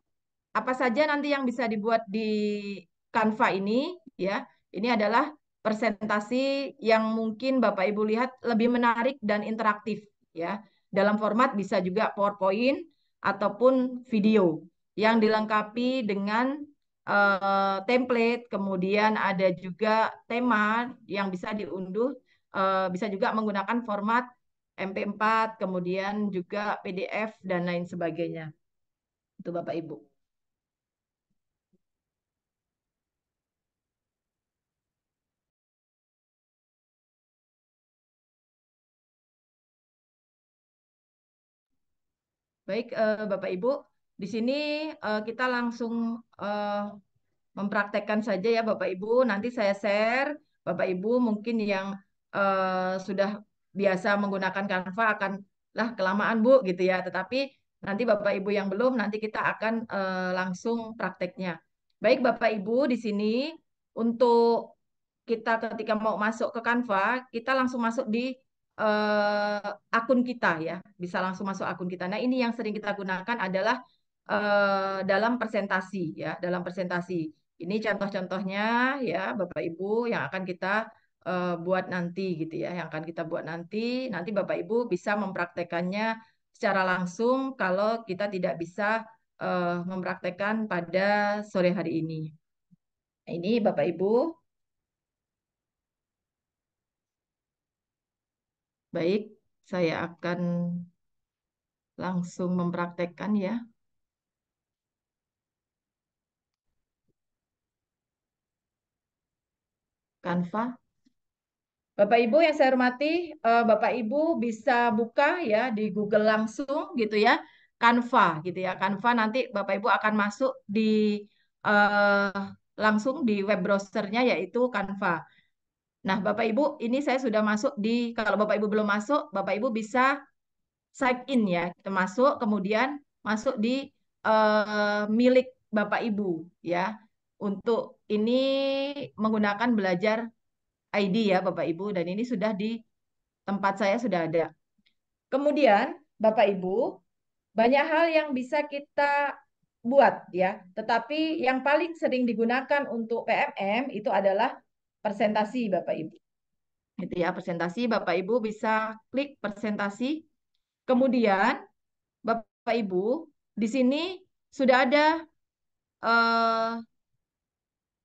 apa saja nanti yang bisa dibuat di Canva ini ya. Ini adalah presentasi yang mungkin Bapak Ibu lihat lebih menarik dan interaktif ya. Dalam format bisa juga PowerPoint ataupun video yang dilengkapi dengan template, kemudian ada juga tema yang bisa diunduh, bisa juga menggunakan format MP4, kemudian juga PDF dan lain sebagainya. Itu Bapak Ibu. Baik, Bapak Ibu. di sini kita langsung mempraktekkan saja ya Bapak Ibu. Nanti saya share, Bapak Ibu mungkin yang sudah biasa menggunakan Canva akan lah kelamaan Bu gitu ya. Tetapi nanti Bapak Ibu yang belum, nanti kita akan langsung prakteknya. Baik Bapak Ibu, di sini untuk kita ketika mau masuk ke Canva, kita langsung masuk di akun kita ya, bisa langsung masuk akun kita. Nah ini yang sering kita gunakan adalah dalam presentasi ya, dalam presentasi. Ini contoh-contohnya ya Bapak Ibu yang akan kita buat nanti gitu ya, yang akan kita buat nanti. Nanti Bapak Ibu bisa mempraktekannya secara langsung kalau kita tidak bisa mempraktekkan pada sore hari ini. Nah, ini Bapak Ibu. Baik, saya akan langsung mempraktekkan ya. Canva. Bapak Ibu yang saya hormati, Bapak Ibu bisa buka ya di Google langsung gitu ya, Canva gitu ya. Canva nanti Bapak Ibu akan masuk di eh, langsung di web browsernya yaitu Canva. Nah, Bapak Ibu, ini saya sudah masuk di, kalau Bapak Ibu belum masuk, Bapak Ibu bisa sign in ya. Kita masuk, kemudian masuk di milik Bapak Ibu ya. Untuk ini menggunakan belajar ID ya Bapak Ibu, dan ini sudah di tempat saya sudah ada. Kemudian Bapak Ibu, banyak hal yang bisa kita buat ya, tetapi yang paling sering digunakan untuk PMM itu adalah presentasi Bapak Ibu. Itu ya, presentasi Bapak Ibu bisa klik presentasi. Kemudian Bapak Ibu, di sini sudah ada eh,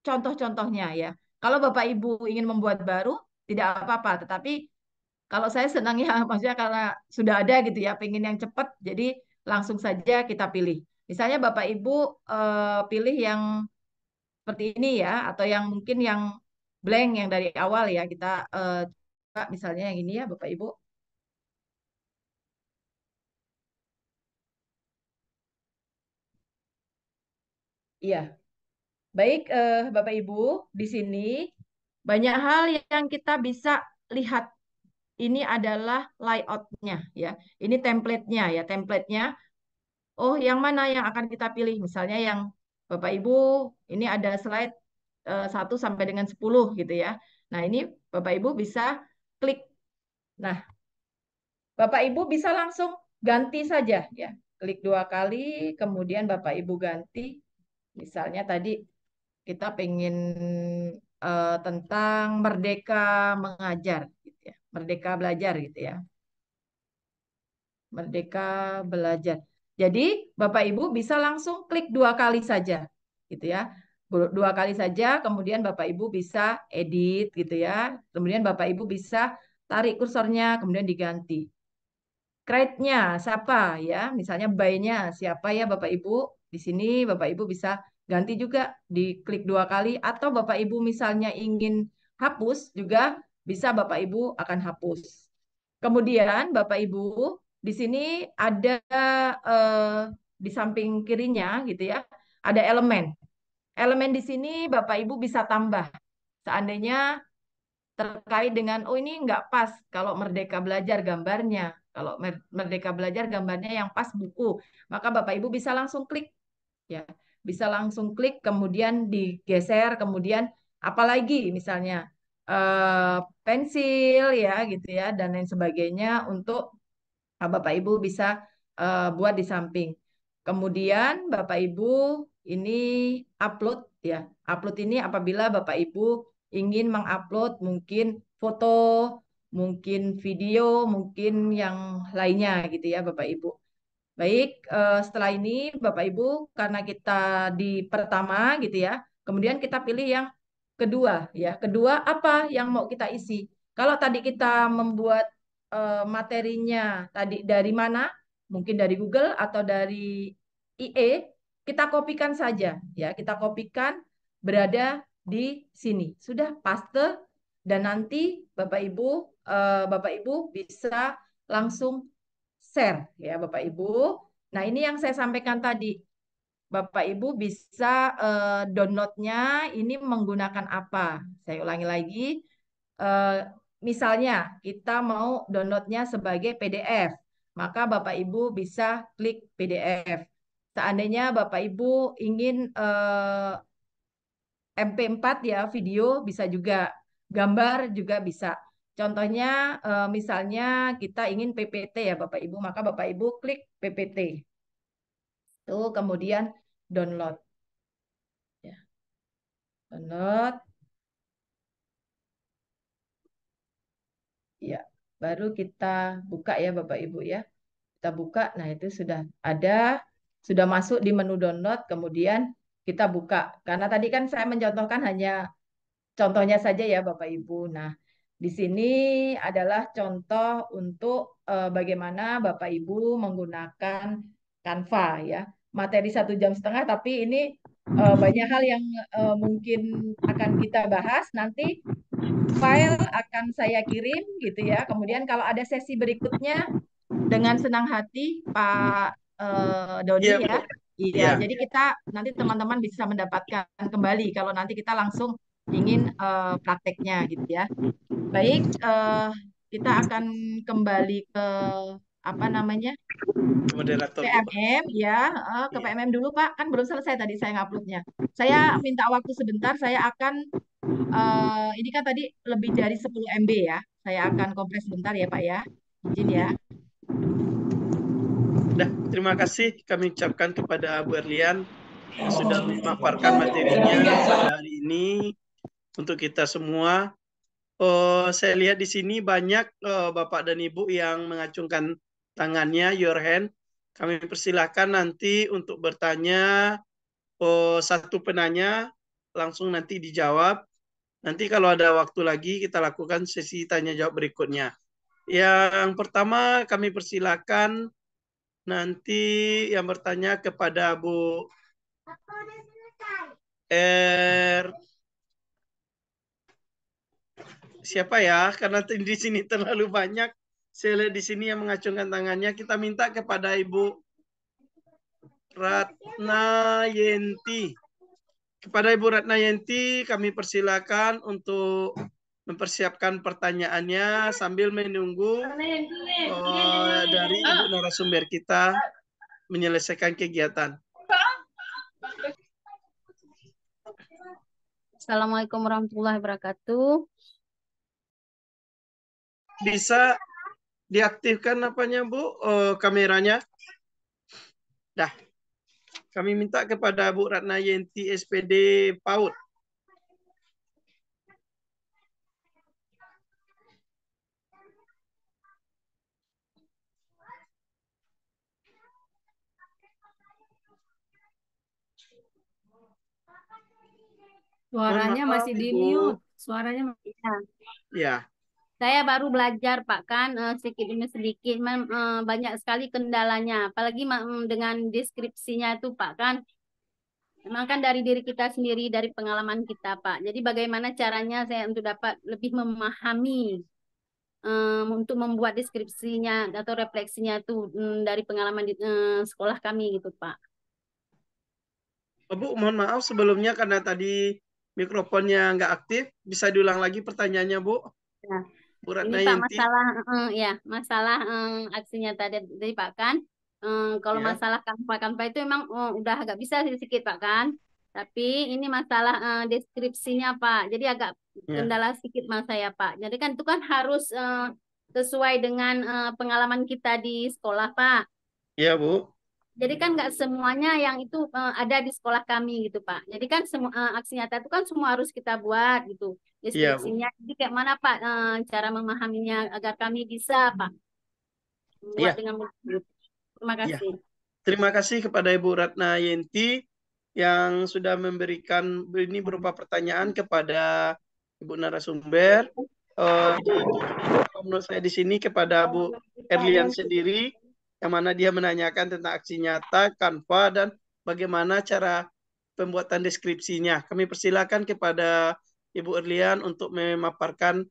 contoh-contohnya ya. Kalau Bapak Ibu ingin membuat baru, tidak apa-apa. Tetapi kalau saya senang ya, maksudnya karena sudah ada gitu ya, pengen yang cepat, jadi langsung saja kita pilih. Misalnya Bapak Ibu pilih yang seperti ini ya, atau yang mungkin yang blank yang dari awal ya, kita coba misalnya yang ini ya Bapak Ibu. Iya, baik Bapak Ibu, di sini banyak hal yang kita bisa lihat. Ini adalah layoutnya ya. Ini template-nya ya, template-nya. Oh, yang mana yang akan kita pilih? Misalnya yang Bapak Ibu, ini ada slide 1 sampai dengan 10 gitu ya. Nah, ini Bapak Ibu bisa klik. Nah, Bapak Ibu bisa langsung ganti saja ya. Klik 2 kali, kemudian Bapak Ibu ganti. Misalnya tadi kita pengen tentang merdeka mengajar gitu ya. Merdeka belajar gitu ya. Merdeka Belajar. Jadi Bapak Ibu bisa langsung klik 2 kali saja, gitu ya. 2 kali saja, kemudian Bapak Ibu bisa edit, gitu ya. Kemudian Bapak Ibu bisa tarik kursornya, kemudian diganti. Create-nya siapa ya? Misalnya by-nya siapa ya Bapak Ibu? Di sini Bapak Ibu bisa ganti juga, diklik 2 kali. Atau Bapak Ibu misalnya ingin hapus juga, bisa Bapak Ibu akan hapus. Kemudian Bapak Ibu di sini ada di samping kirinya gitu ya, ada elemen. Elemen di sini Bapak Ibu bisa tambah. Seandainya terkait dengan oh ini nggak pas kalau Merdeka Belajar gambarnya. Kalau Merdeka Belajar gambarnya yang pas buku, maka Bapak Ibu bisa langsung klik ya. Bisa langsung klik kemudian digeser kemudian apalagi misalnya pensil ya gitu ya dan lain sebagainya untuk Bapak Ibu bisa buat di samping. Kemudian Bapak Ibu ini upload ya. Upload ini apabila Bapak Ibu ingin mengupload mungkin foto, mungkin video, mungkin yang lainnya gitu ya Bapak Ibu. Baik, setelah ini Bapak Ibu karena kita di pertama gitu ya. Kemudian kita pilih yang kedua ya. Kedua apa yang mau kita isi? Kalau tadi kita membuat materinya tadi dari mana? Mungkin dari Google atau dari IE, kita kopikan saja ya. Kita kopikan berada di sini. Sudah paste dan nanti Bapak Ibu bisa langsung share ya Bapak Ibu. Nah, ini yang saya sampaikan tadi. Bapak Ibu bisa downloadnya ini menggunakan apa? Saya ulangi lagi. Eh, Misalnya kita mau downloadnya sebagai PDF, maka Bapak Ibu bisa klik PDF. Seandainya Bapak Ibu ingin MP4 ya, video bisa juga, gambar juga bisa. Contohnya misalnya kita ingin PPT ya Bapak Ibu, maka Bapak Ibu klik PPT. Tuh kemudian download ya. Download ya. Baru kita buka ya Bapak Ibu ya. Kita buka, nah itu sudah masuk di menu download, kemudian kita buka. Karena tadi kan saya mencontohkan hanya contohnya saja ya Bapak Ibu. Nah, di sini adalah contoh untuk bagaimana Bapak Ibu menggunakan Canva ya. Materi 1,5 jam, tapi ini banyak hal yang mungkin akan kita bahas nanti. File akan saya kirim gitu ya. Kemudian kalau ada sesi berikutnya dengan senang hati Pak Iya, Dodi Bu. ya. Iya, Iya. jadi kita nanti teman-teman bisa mendapatkan kembali kalau nanti kita langsung ingin prakteknya gitu ya. Baik, kita akan kembali ke apa namanya? Moderator, Bu. PMM ya, ke Iya. PMM dulu Pak. Kan belum selesai tadi saya nguploadnya. Saya minta waktu sebentar, saya akan ini kan tadi lebih dari 10 MB ya. Saya akan kompres sebentar ya Pak ya. Izin ya. Dah, terima kasih kami ucapkan kepada Bu Erlian yang sudah memaparkan materinya pada hari ini untuk kita semua. Saya lihat di sini banyak Bapak dan Ibu yang mengacungkan tangannya, your hand. Kami persilahkan nanti untuk bertanya. Satu penanya langsung nanti dijawab. Nanti kalau ada waktu lagi kita lakukan sesi tanya jawab berikutnya. Yang pertama kami persilahkan nanti yang bertanya kepada Bu R. Siapa ya? Karena di sini terlalu banyak. Saya lihat di sini yang mengacungkan tangannya. Kita minta kepada Ibu Ratna Yenti. Kepada Ibu Ratna Yenti kami persilakan untuk mempersiapkan pertanyaannya sambil menunggu dari Ibu narasumber kita menyelesaikan kegiatan. Assalamualaikum warahmatullahi wabarakatuh. Bisa diaktifkan apanya, Bu? Kameranya. Dah. Kami minta kepada Bu Ratna Yenti SPD PAUD. Suaranya Mohon maaf, masih di Ibu. mute. Suaranya Ya, Ya. saya baru belajar Pak kan sedikit demi sedikit banyak sekali kendalanya. Apalagi dengan deskripsinya itu Pak kan. Memang kan dari diri kita sendiri, dari pengalaman kita Pak. Jadi bagaimana caranya saya untuk dapat lebih memahami untuk membuat deskripsinya atau refleksinya itu dari pengalaman di sekolah kami gitu Pak. Bu, mohon maaf sebelumnya karena tadi mikrofonnya nggak aktif. Bisa diulang lagi pertanyaannya, Bu? Ya. Bu Ini Ratna Pak Yenti. masalah aksinya tadi Pak kan. Kalau Ya. masalah kanva itu memang udah agak bisa sedikit Pak kan. Tapi ini masalah deskripsinya Pak. Jadi agak Ya. kendala sedikit mas saya Pak. Jadi kan itu kan harus sesuai dengan pengalaman kita di sekolah Pak. Ya, Bu. Jadi kan nggak semuanya yang itu ada di sekolah kami gitu Pak. Jadi kan semua aksi nyata itu kan semua harus kita buat gitu Iya, Bu. deskripsinya. Jadi kayak mana Pak cara memahaminya agar kami bisa Pak buat Iya. dengan mudah. Terima Iya. kasih. Terima kasih kepada Ibu Ratna Yenti yang sudah memberikan ini berupa pertanyaan kepada Ibu narasumber. Menurut saya di sini kepada Bu Erlian sendiri, yang mana dia menanyakan tentang aksi nyata, Canva, dan bagaimana cara pembuatan deskripsinya. Kami persilakan kepada Ibu Erlian untuk memaparkan.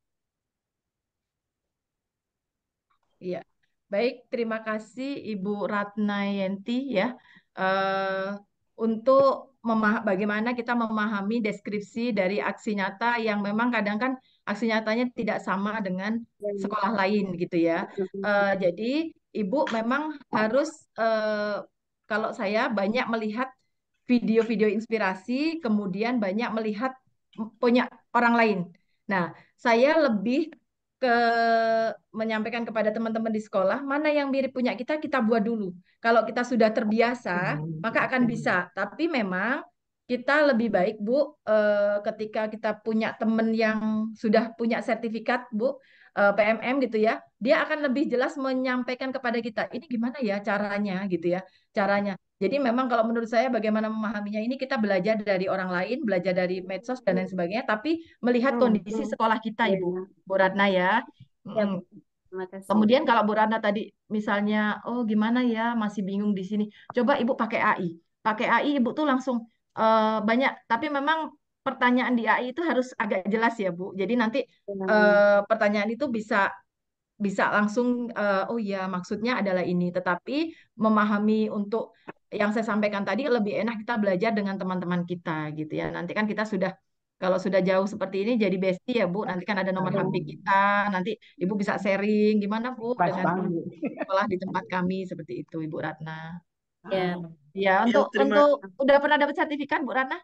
Iya. Baik, terima kasih Ibu Ratna Yenti ya. Eh, untuk bagaimana kita memahami deskripsi dari aksi nyata yang memang kadang kan aksi nyatanya tidak sama dengan sekolah lain gitu ya. Jadi Ibu memang harus kalau saya banyak melihat video-video inspirasi, kemudian banyak melihat punya orang lain. Nah, saya lebih ke menyampaikan kepada teman-teman di sekolah, mana yang mirip punya kita buat dulu. Kalau kita sudah terbiasa, maka akan bisa. Tapi memang kita lebih baik, Bu, ketika kita punya teman yang sudah punya sertifikat, Bu, PMM gitu ya, dia akan lebih jelas menyampaikan kepada kita, ini gimana ya caranya gitu ya, caranya. Jadi memang kalau menurut saya bagaimana memahaminya ini kita belajar dari orang lain, belajar dari medsos dan lain sebagainya, tapi melihat kondisi sekolah kita, Ya, Ibu, Bu Ratna ya. ya, Mm-mm. Bu. Terima kasih. Kemudian kalau Bu Ratna tadi misalnya, oh gimana ya masih bingung di sini, coba Ibu pakai AI. Pakai AI Ibu tuh langsung banyak, tapi memang pertanyaan di AI itu harus agak jelas ya Bu. Jadi nanti pertanyaan itu bisa bisa langsung oh ya maksudnya adalah ini. Tetapi memahami untuk yang saya sampaikan tadi lebih enak kita belajar dengan teman-teman kita gitu ya. Nanti kan kita sudah kalau sudah jauh seperti ini jadi bestie ya Bu. Nanti kan ada nomor HP kita. Nanti Ibu bisa sharing gimana Bu Pas dengan banget. sekolah di tempat kami seperti itu Ibu Ratna. Ya. Ya Ya, terima udah pernah dapat sertifikat Bu Ratna?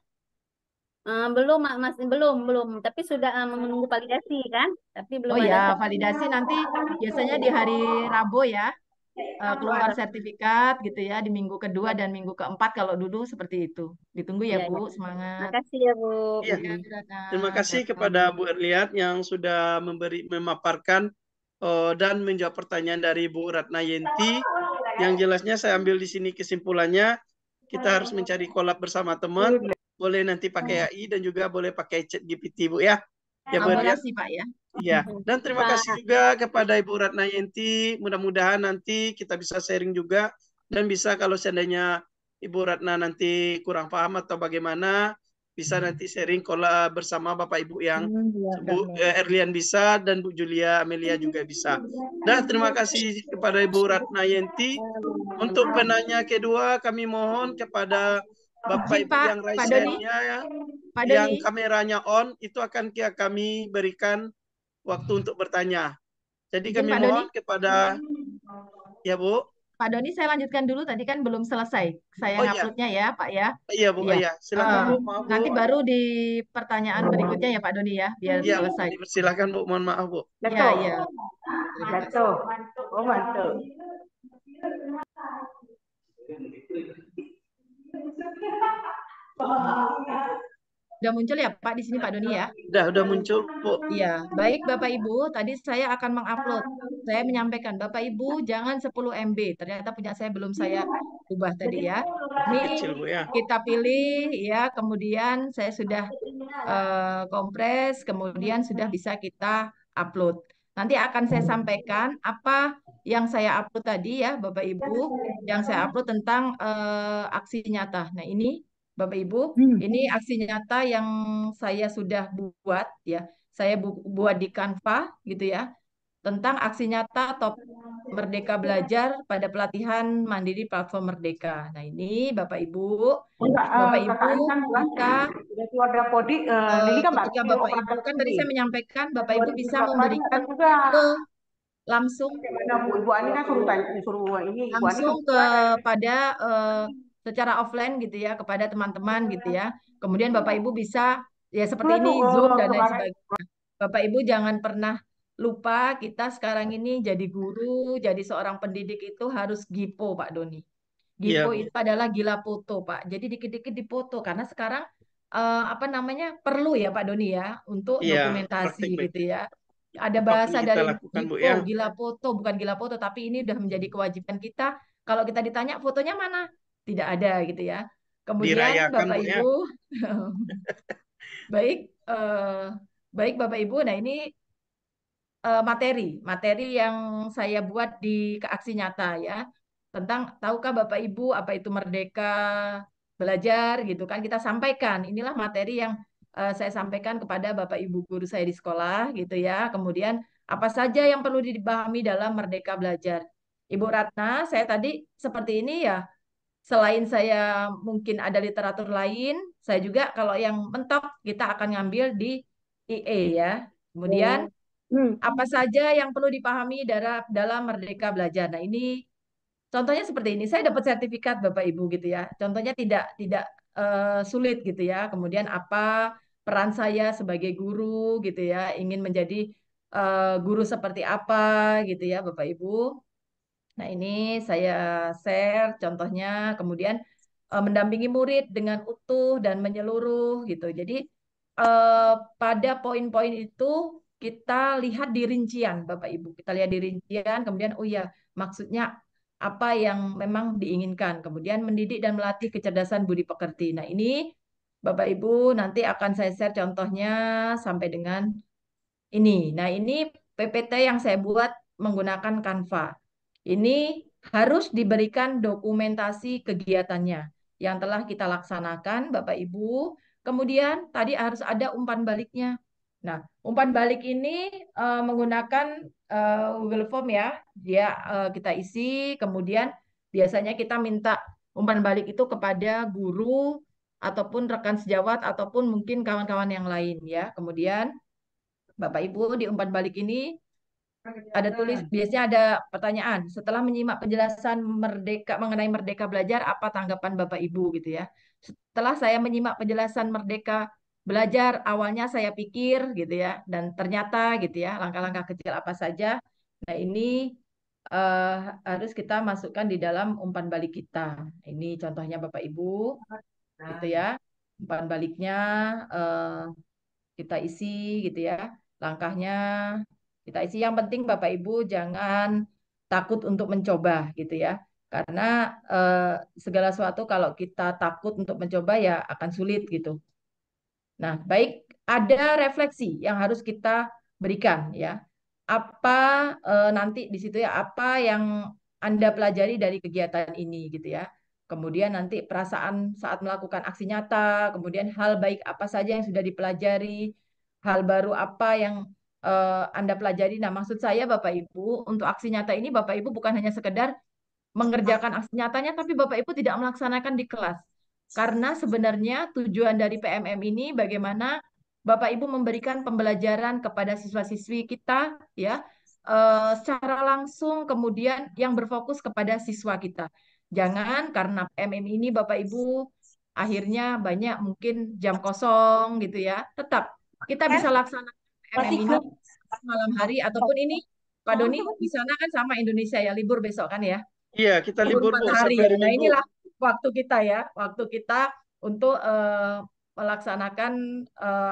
Belum, Mas, belum. Tapi sudah menunggu validasi kan? Tapi belum Oh ada. ya, validasi nanti biasanya di hari Rabu ya. Keluar sertifikat gitu ya di minggu kedua dan minggu keempat kalau dulu seperti itu. Ditunggu ya Ya, Bu, ya. semangat. Makasih ya, Bu. Iya, Ya, Bu Ratna, terima kasih welcome. kepada Bu Erliat yang sudah memaparkan dan menjawab pertanyaan dari Bu Ratna Yenti. Yang jelasnya saya ambil di sini kesimpulannya, kita harus mencari kolab bersama teman, boleh nanti pakai AI dan juga boleh pakai chat GPT Bu ya. Ya Bu Erliat. Kolaborasi Pak ya. Iya. Dan terima Pak. kasih juga kepada Ibu Ratna Yenti. Mudah-mudahan nanti kita bisa sharing juga dan bisa kalau seandainya Ibu Ratna nanti kurang paham atau bagaimana bisa nanti sharing kolab bersama Bapak Ibu yang Bu Erlian bisa dan Bu Julia Amelia juga bisa. Dan terima kasih kepada Ibu Ratna Yenti. Untuk penanya kedua kami mohon kepada Bapak Izin Ibu Pak, yang raise Pak Doni, hand-nya ya, Pak yang Doni. kameranya on itu akan kami berikan waktu untuk bertanya. Jadi Izin kami Pak Doni. mohon kepada ya Bu. Pak Doni saya lanjutkan dulu tadi kan belum selesai. Saya Oh iya. nguploadnya ya Pak ya. Iya Bu, Iya. iya. Silakan Bu, maaf Bu. Nanti baru di pertanyaan berikutnya ya Pak Doni ya, biar Iya, selesai. silakan Bu, mohon maaf Bu. Iya, iya. Betul. Oh, mantul. Udah muncul ya Pak di sini Pak Doni ya? Udah muncul Bu. Iya, baik Bapak Ibu, tadi saya akan mengupload. Saya menyampaikan, Bapak Ibu jangan 10 MB. Ternyata punya saya belum saya ubah tadi ya. Ini Kecil Bu ya. kita pilih ya, kemudian saya sudah kompres, kemudian sudah bisa kita upload. Nanti akan saya sampaikan apa yang saya upload tadi ya, Bapak Ibu, yang saya upload tentang aksi nyata. Nah, ini Bapak Ibu, ini aksi nyata yang saya sudah buat ya. Saya buat di Canva gitu ya. Tentang aksi nyata top Merdeka Belajar pada pelatihan mandiri platform Merdeka. Nah, ini Bapak Ibu, Bapak Ibu bisa Udah keluar dari Podi, Lili kan ketika Bapak Ibu kan tadi saya menyampaikan Bapak Ibu bisa memberikan ke langsung Mana Bu? Ibu Ani kan suruh tanya, suruh ini. Ibu Ani langsung kepada secara offline gitu ya kepada teman-teman gitu ya. Kemudian Bapak Ibu bisa ya seperti ini Zoom dan lain sebagainya. Bapak Ibu jangan pernah lupa kita sekarang ini jadi guru, jadi seorang pendidik itu harus GIPO Pak Doni. Iya, GIPO Bu. itu adalah gila foto Pak. Jadi dikit-dikit dipoto karena sekarang apa namanya perlu ya Pak Doni ya untuk Iya, dokumentasi praktik gitu ya. Ada apapun bahasa kita dari lakukan Bu GIPO, ya. gila foto, bukan gila foto, tapi ini udah menjadi kewajiban kita. Kalau kita ditanya fotonya mana, tidak ada gitu ya. Kemudian Dirayakan Bapak Bu ya. Ibu, baik, baik Bapak Ibu. Nah ini materi yang saya buat di aksi nyata ya. Tentang tahukah Bapak Ibu apa itu Merdeka Belajar gitu kan kita sampaikan. Inilah materi yang saya sampaikan kepada Bapak Ibu guru saya di sekolah gitu ya. Kemudian apa saja yang perlu dipahami dalam Merdeka Belajar. Ibu Ratna, saya tadi seperti ini ya selain saya mungkin ada literatur lain, saya juga kalau yang mentok kita akan ngambil di IE ya. Kemudian apa saja yang perlu dipahami dalam Merdeka Belajar. Nah, ini contohnya seperti ini. Saya dapat sertifikat Bapak Ibu gitu ya. Contohnya tidak sulit gitu ya. Kemudian apa peran saya sebagai guru gitu ya. Ingin menjadi guru seperti apa gitu ya Bapak Ibu. Nah, ini saya share contohnya, kemudian mendampingi murid dengan utuh dan menyeluruh gitu. Jadi pada poin-poin itu kita lihat di rincian, Bapak Ibu. Kita lihat di rincian, kemudian oh ya, maksudnya apa yang memang diinginkan. Kemudian mendidik dan melatih kecerdasan budi pekerti. Nah, ini Bapak Ibu nanti akan saya share contohnya sampai dengan ini. Nah, ini PPT yang saya buat menggunakan Canva. Ini harus diberikan dokumentasi kegiatannya yang telah kita laksanakan, Bapak Ibu. Kemudian tadi harus ada umpan baliknya. Nah, umpan balik ini menggunakan Google Form ya. Dia kita isi, kemudian biasanya kita minta umpan balik itu kepada guru ataupun rekan sejawat ataupun mungkin kawan-kawan yang lain ya. Kemudian Bapak Ibu di umpan balik ini ada tulis biasanya ada pertanyaan setelah menyimak penjelasan Merdeka mengenai Merdeka Belajar apa tanggapan Bapak Ibu gitu ya. Setelah saya menyimak penjelasan Merdeka Belajar awalnya saya pikir gitu ya dan ternyata gitu ya langkah-langkah kecil apa saja. Nah, ini eh, harus kita masukkan di dalam umpan balik kita. Ini contohnya Bapak Ibu gitu ya. Umpan baliknya eh, kita isi gitu ya. Langkahnya kita isi. Yang penting Bapak Ibu jangan takut untuk mencoba gitu ya. Karena segala sesuatu kalau kita takut untuk mencoba ya akan sulit gitu. Nah, baik ada refleksi yang harus kita berikan ya. Apa nanti di situ ya apa yang Anda pelajari dari kegiatan ini gitu ya. Kemudian nanti perasaan saat melakukan aksi nyata, kemudian hal baik apa saja yang sudah dipelajari, hal baru apa yang Anda pelajari. Nah, maksud saya Bapak Ibu, untuk aksi nyata ini Bapak Ibu bukan hanya sekedar mengerjakan aksi nyatanya, tapi Bapak Ibu tidak melaksanakan di kelas. Karena sebenarnya tujuan dari PMM ini bagaimana Bapak Ibu memberikan pembelajaran kepada siswa-siswi kita ya secara langsung kemudian yang berfokus kepada siswa kita. Jangan karena PMM ini Bapak Ibu akhirnya banyak mungkin jam kosong gitu ya. Tetap kita bisa laksanakan PMM ini malam hari ataupun ini Pak Doni di sana kan sama Indonesia ya libur besok kan ya. Iya, kita Libur libur 4 Bu hari. sampai hari Nah, Minggu. inilah waktu kita ya, waktu kita untuk melaksanakan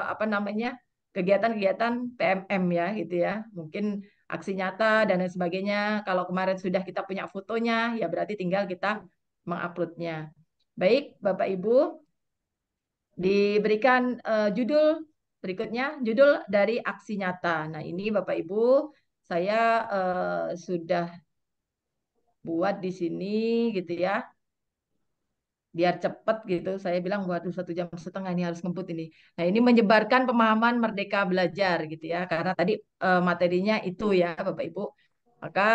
apa namanya kegiatan-kegiatan PMM ya, gitu ya. Mungkin aksi nyata dan lain sebagainya. Kalau kemarin sudah kita punya fotonya, ya berarti tinggal kita menguploadnya. Baik, Bapak Ibu, diberikan judul berikutnya, judul dari aksi nyata. Nah, ini Bapak Ibu, saya sudah buat di sini gitu ya biar cepet gitu. Saya bilang waduh 1,5 jam ini harus ngebut ini. Nah, ini menyebarkan pemahaman Merdeka Belajar gitu ya. Karena tadi materinya itu ya Bapak Ibu. Maka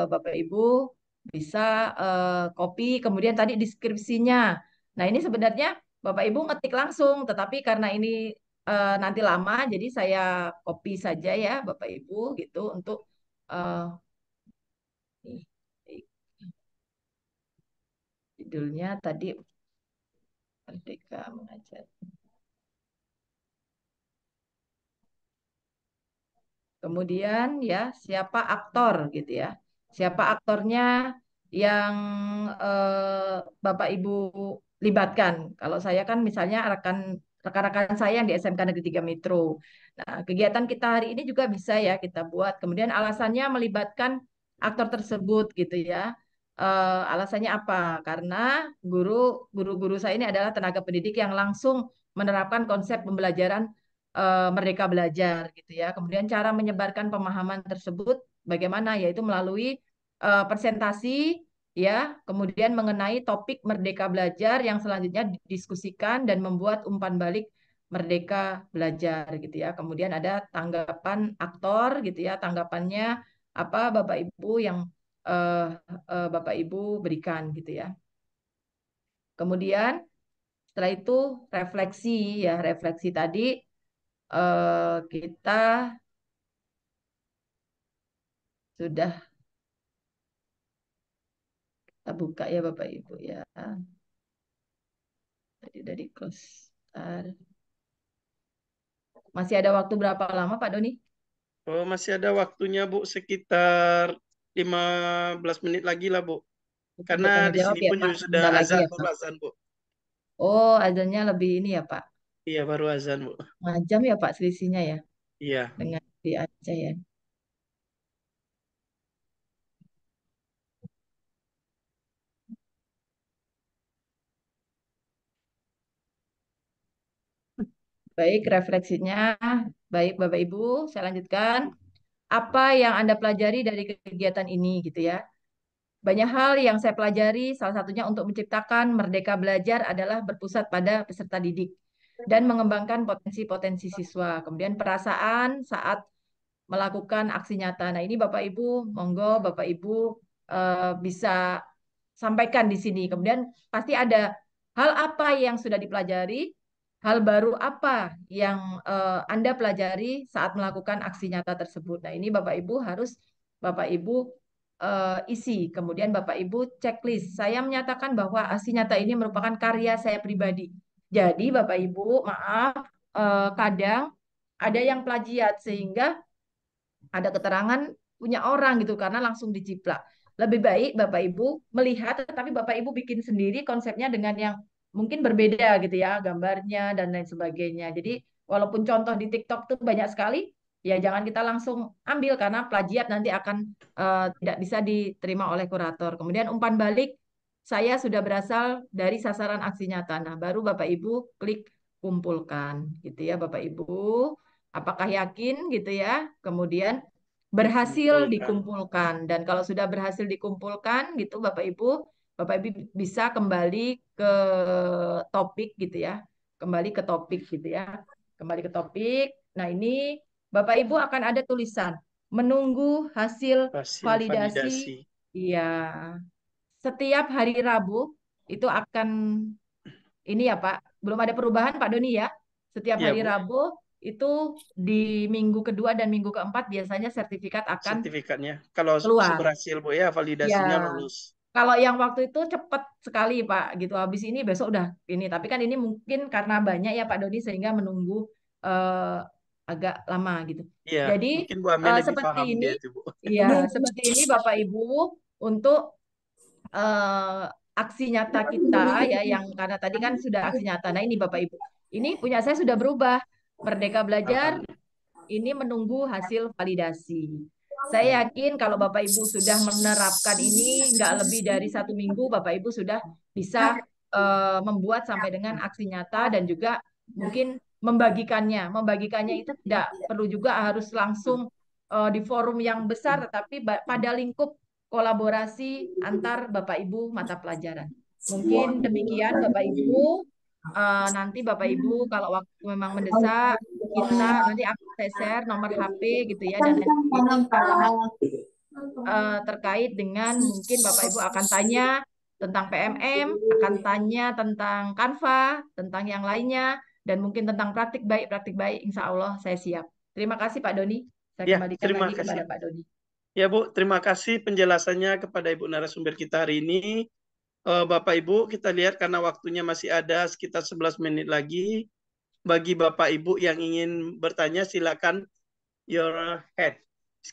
Bapak Ibu bisa copy kemudian tadi deskripsinya. Nah, ini sebenarnya Bapak Ibu ngetik langsung, tetapi karena ini nanti lama, jadi saya copy saja ya Bapak Ibu gitu untuk eh, nih, judulnya tadi Merdeka Mengajar. Kemudian ya siapa aktor gitu ya. Siapa aktornya yang Bapak Ibu libatkan. Kalau saya kan misalnya rekan-rekan saya yang di SMK Negeri 3 Metro. Nah, kegiatan kita hari ini juga bisa ya kita buat. Kemudian alasannya melibatkan aktor tersebut gitu ya. Alasannya apa? Karena guru-guru saya ini adalah tenaga pendidik yang langsung menerapkan konsep pembelajaran Merdeka Belajar gitu ya. Kemudian cara menyebarkan pemahaman tersebut bagaimana? Yaitu melalui presentasi ya, kemudian mengenai topik Merdeka Belajar yang selanjutnya didiskusikan dan membuat umpan balik Merdeka Belajar gitu ya. Kemudian ada tanggapan aktor gitu ya, tanggapannya apa Bapak Ibu yang Bapak Ibu berikan gitu ya. Kemudian setelah itu refleksi ya, refleksi tadi kita sudah kita buka ya Bapak Ibu ya. Tadi dari close. Masih ada waktu berapa lama Pak Doni? Oh, masih ada waktunya, Bu, sekitar 15 menit lagi lah, Bu. Untuk Karena tanya di jawab sini ya pun Pak, juga sudah sebentar lagi azan, ya baru Pak. azan, Bu. Oh, azannya lebih ini ya Pak. Iya, baru azan, Bu. 5 jam ya Pak selisihnya ya Iya. dengan di Aceh ya. Baik, refleksinya. Baik Bapak Ibu, saya lanjutkan. Apa yang Anda pelajari dari kegiatan ini gitu ya? Banyak hal yang saya pelajari, salah satunya untuk menciptakan Merdeka Belajar adalah berpusat pada peserta didik dan mengembangkan potensi-potensi siswa. Kemudian perasaan saat melakukan aksi nyata. Nah, ini Bapak Ibu, monggo Bapak Ibu bisa sampaikan di sini. Kemudian pasti ada hal apa yang sudah dipelajari, hal baru apa yang Anda pelajari saat melakukan aksi nyata tersebut. Nah, ini Bapak Ibu harus Bapak Ibu isi. Kemudian Bapak Ibu checklist. Saya menyatakan bahwa aksi nyata ini merupakan karya saya pribadi. Jadi Bapak Ibu, maaf, kadang ada yang plagiat sehingga ada keterangan punya orang gitu karena langsung diciplak. Lebih baik Bapak Ibu melihat tetapi Bapak Ibu bikin sendiri konsepnya dengan yang mungkin berbeda gitu ya, gambarnya dan lain sebagainya. Jadi walaupun contoh di TikTok tuh banyak sekali, ya jangan kita langsung ambil karena plagiat nanti akan tidak bisa diterima oleh kurator. Kemudian umpan balik, saya sudah berasal dari sasaran aksi nyata. Nah, baru Bapak Ibu klik kumpulkan gitu ya Bapak Ibu. Apakah yakin gitu ya? Kemudian berhasil Kumpulkan. dikumpulkan dan kalau sudah berhasil dikumpulkan gitu Bapak Ibu bisa kembali ke topik gitu ya. Kembali ke topik gitu ya. Kembali ke topik. Nah, ini Bapak Ibu akan ada tulisan menunggu hasil Hasil validasi. validasi. Iya. Setiap hari Rabu itu akan ini ya Pak, belum ada perubahan Pak Doni ya. Setiap Iya, hari Bu. Rabu itu di minggu kedua dan minggu keempat biasanya sertifikat akan Sertifikatnya. Kalau keluar. berhasil, Bu, ya, validasinya Ya, lulus. kalau yang waktu itu cepat sekali Pak, gitu. Habis ini besok udah ini. Tapi kan ini mungkin karena banyak ya Pak Doni sehingga menunggu eh, agak lama gitu. Iya, Jadi mungkin Bu Amel lebih seperti paham ini, dia itu, Bu. ya seperti ini Bapak Ibu untuk eh, aksi nyata kita ya yang karena tadi kan sudah aksi nyata. Nah ini Bapak Ibu, ini punya saya sudah berubah. Merdeka Belajar Alhamdulillah. ini menunggu hasil validasi. Saya yakin kalau Bapak Ibu sudah menerapkan ini nggak lebih dari 1 minggu, Bapak Ibu sudah bisa membuat sampai dengan aksi nyata dan juga mungkin membagikannya. Membagikannya itu tidak perlu juga harus langsung di forum yang besar, tetapi pada lingkup kolaborasi antar Bapak Ibu mata pelajaran. Mungkin demikian Bapak Ibu. Nanti Bapak Ibu kalau waktu memang mendesak kita nanti aku saya share nomor HP gitu ya dan lain sebagainya terkait dengan mungkin Bapak Ibu akan tanya tentang PMM, akan tanya tentang Canva, tentang yang lainnya dan mungkin tentang praktik baik insya Allah saya siap. Terima kasih Pak Doni. Saya Ya, kembalikan terima lagi kasih. kepada Pak Doni. Ya, Bu, terima kasih penjelasannya kepada Ibu narasumber kita hari ini. Bapak Ibu, kita lihat karena waktunya masih ada sekitar 11 menit lagi. Bagi Bapak Ibu yang ingin bertanya, silakan your head.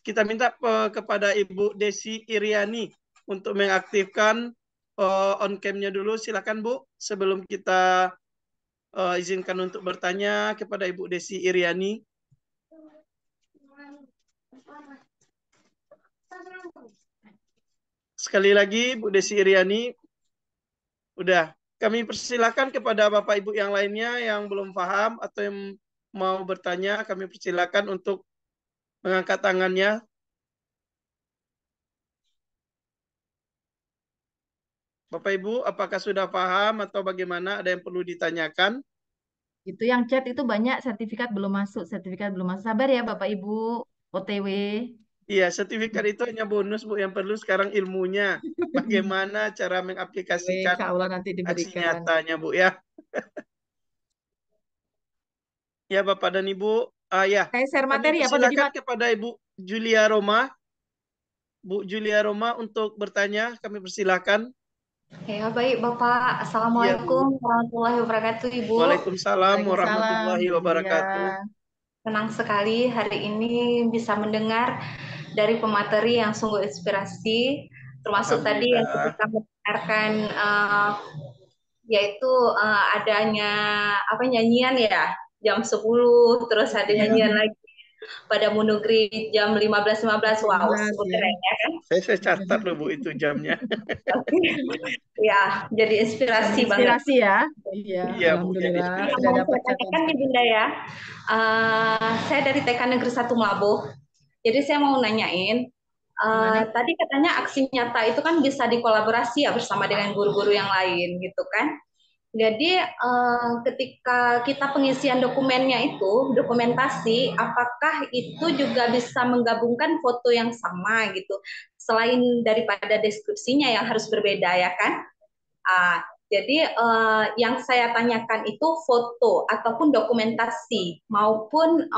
Kita minta kepada Ibu Desi Iriani untuk mengaktifkan on cam-nya dulu. Silakan Bu, sebelum kita izinkan untuk bertanya kepada Ibu Desi Iriani. Sekali lagi Bu Desi Iriani, udah kami persilakan kepada Bapak Ibu yang lainnya yang belum paham atau yang mau bertanya, kami persilakan untuk mengangkat tangannya. Bapak Ibu, apakah sudah paham atau bagaimana? Ada yang perlu ditanyakan? Itu yang chat itu banyak sertifikat belum masuk, sertifikat belum masuk. Sabar ya Bapak Ibu, OTW. Iya, sertifikat itu hanya bonus, Bu. Yang perlu sekarang ilmunya. Bagaimana cara Baik, mengaplikasikan insya Allah nanti aksi diberikan. nyatanya, Bu ya. Ya, Bapak dan Ibu. Ya, Saya share kami materi apa udah persilakan kepada Ibu Julia Roma. Bu Julia Roma untuk bertanya, kami persilakan. Ya, baik Bapak. Iya, Bu. Assalamualaikum warahmatullahi wabarakatuh, Ibu. Waalaikumsalam Waalaikumsalam, warahmatullahi Bu Julia. wabarakatuh. Senang sekali hari ini bisa mendengar dari pemateri yang sungguh inspirasi, termasuk tadi yang Alhamdulillah. kita mendengarkan yaitu adanya apa nyanyian ya jam 10 terus ada Iya, nyanyian lagi pada Munugri jam 15.15. Wow, 15 sungguh ya. keren ya kan? saya catat loh, Bu, itu jamnya. Ya, jadi inspirasi banget. Inspirasi ya. Iya, Iya, Bu, jadi alhamdulillah inspirasi. Yang sudah mau dapat saya tanyakan catatan. nih Bunda ya, saya dari TK Negeri 1 Melabuh. Jadi saya mau nanyain, Gimana? tadi katanya aksi nyata itu kan bisa dikolaborasi ya bersama dengan guru-guru yang lain gitu kan. Jadi ketika kita pengisian dokumennya itu, dokumentasi, apakah itu juga bisa menggabungkan foto yang sama gitu, selain daripada deskripsinya yang harus berbeda ya kan? Ah, jadi yang saya tanyakan itu foto ataupun dokumentasi maupun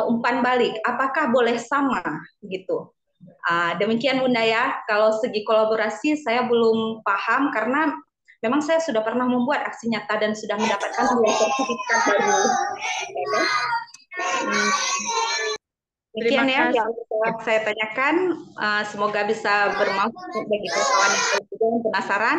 umpan balik, apakah boleh sama gitu? Demikian Bunda ya. Kalau segi kolaborasi saya belum paham karena memang saya sudah pernah membuat aksi nyata dan sudah mendapatkan 2 sertifikat baru. Terima Demikian ya kasih. yang saya tanyakan. Semoga bisa bermanfaat bagi kawan yang penasaran.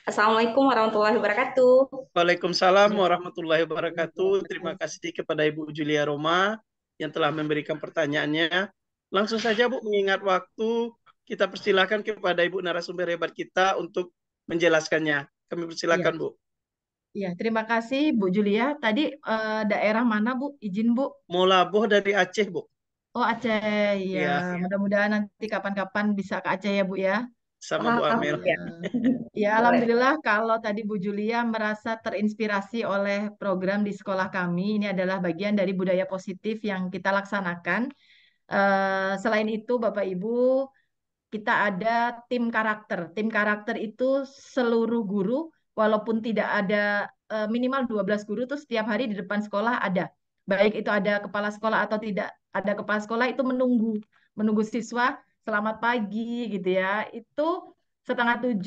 Assalamualaikum warahmatullahi wabarakatuh. Waalaikumsalam warahmatullahi wabarakatuh. Terima kasih kepada Ibu Julia Roma yang telah memberikan pertanyaannya. Langsung saja, Bu, mengingat waktu, kita persilakan kepada Ibu narasumber hebat kita untuk menjelaskannya. Kami Iya, persilakan, Bu. iya. Terima kasih Bu Julia. Tadi daerah mana Bu? Izin Bu. Molaboh dari Aceh, Bu. Oh Aceh, iya. Iya, Mudah-mudahan nanti kapan-kapan bisa ke Aceh ya Bu ya. sama Bu Amel. Ya. Ya, alhamdulillah kalau tadi Bu Julia merasa terinspirasi oleh program di sekolah kami, ini adalah bagian dari budaya positif yang kita laksanakan. Selain itu, Bapak Ibu, kita ada tim karakter. Tim karakter itu seluruh guru, walaupun tidak ada minimal 12 guru tuh setiap hari di depan sekolah ada. Baik itu ada kepala sekolah atau tidak ada kepala sekolah itu menunggu siswa selamat pagi gitu ya. Itu 6:30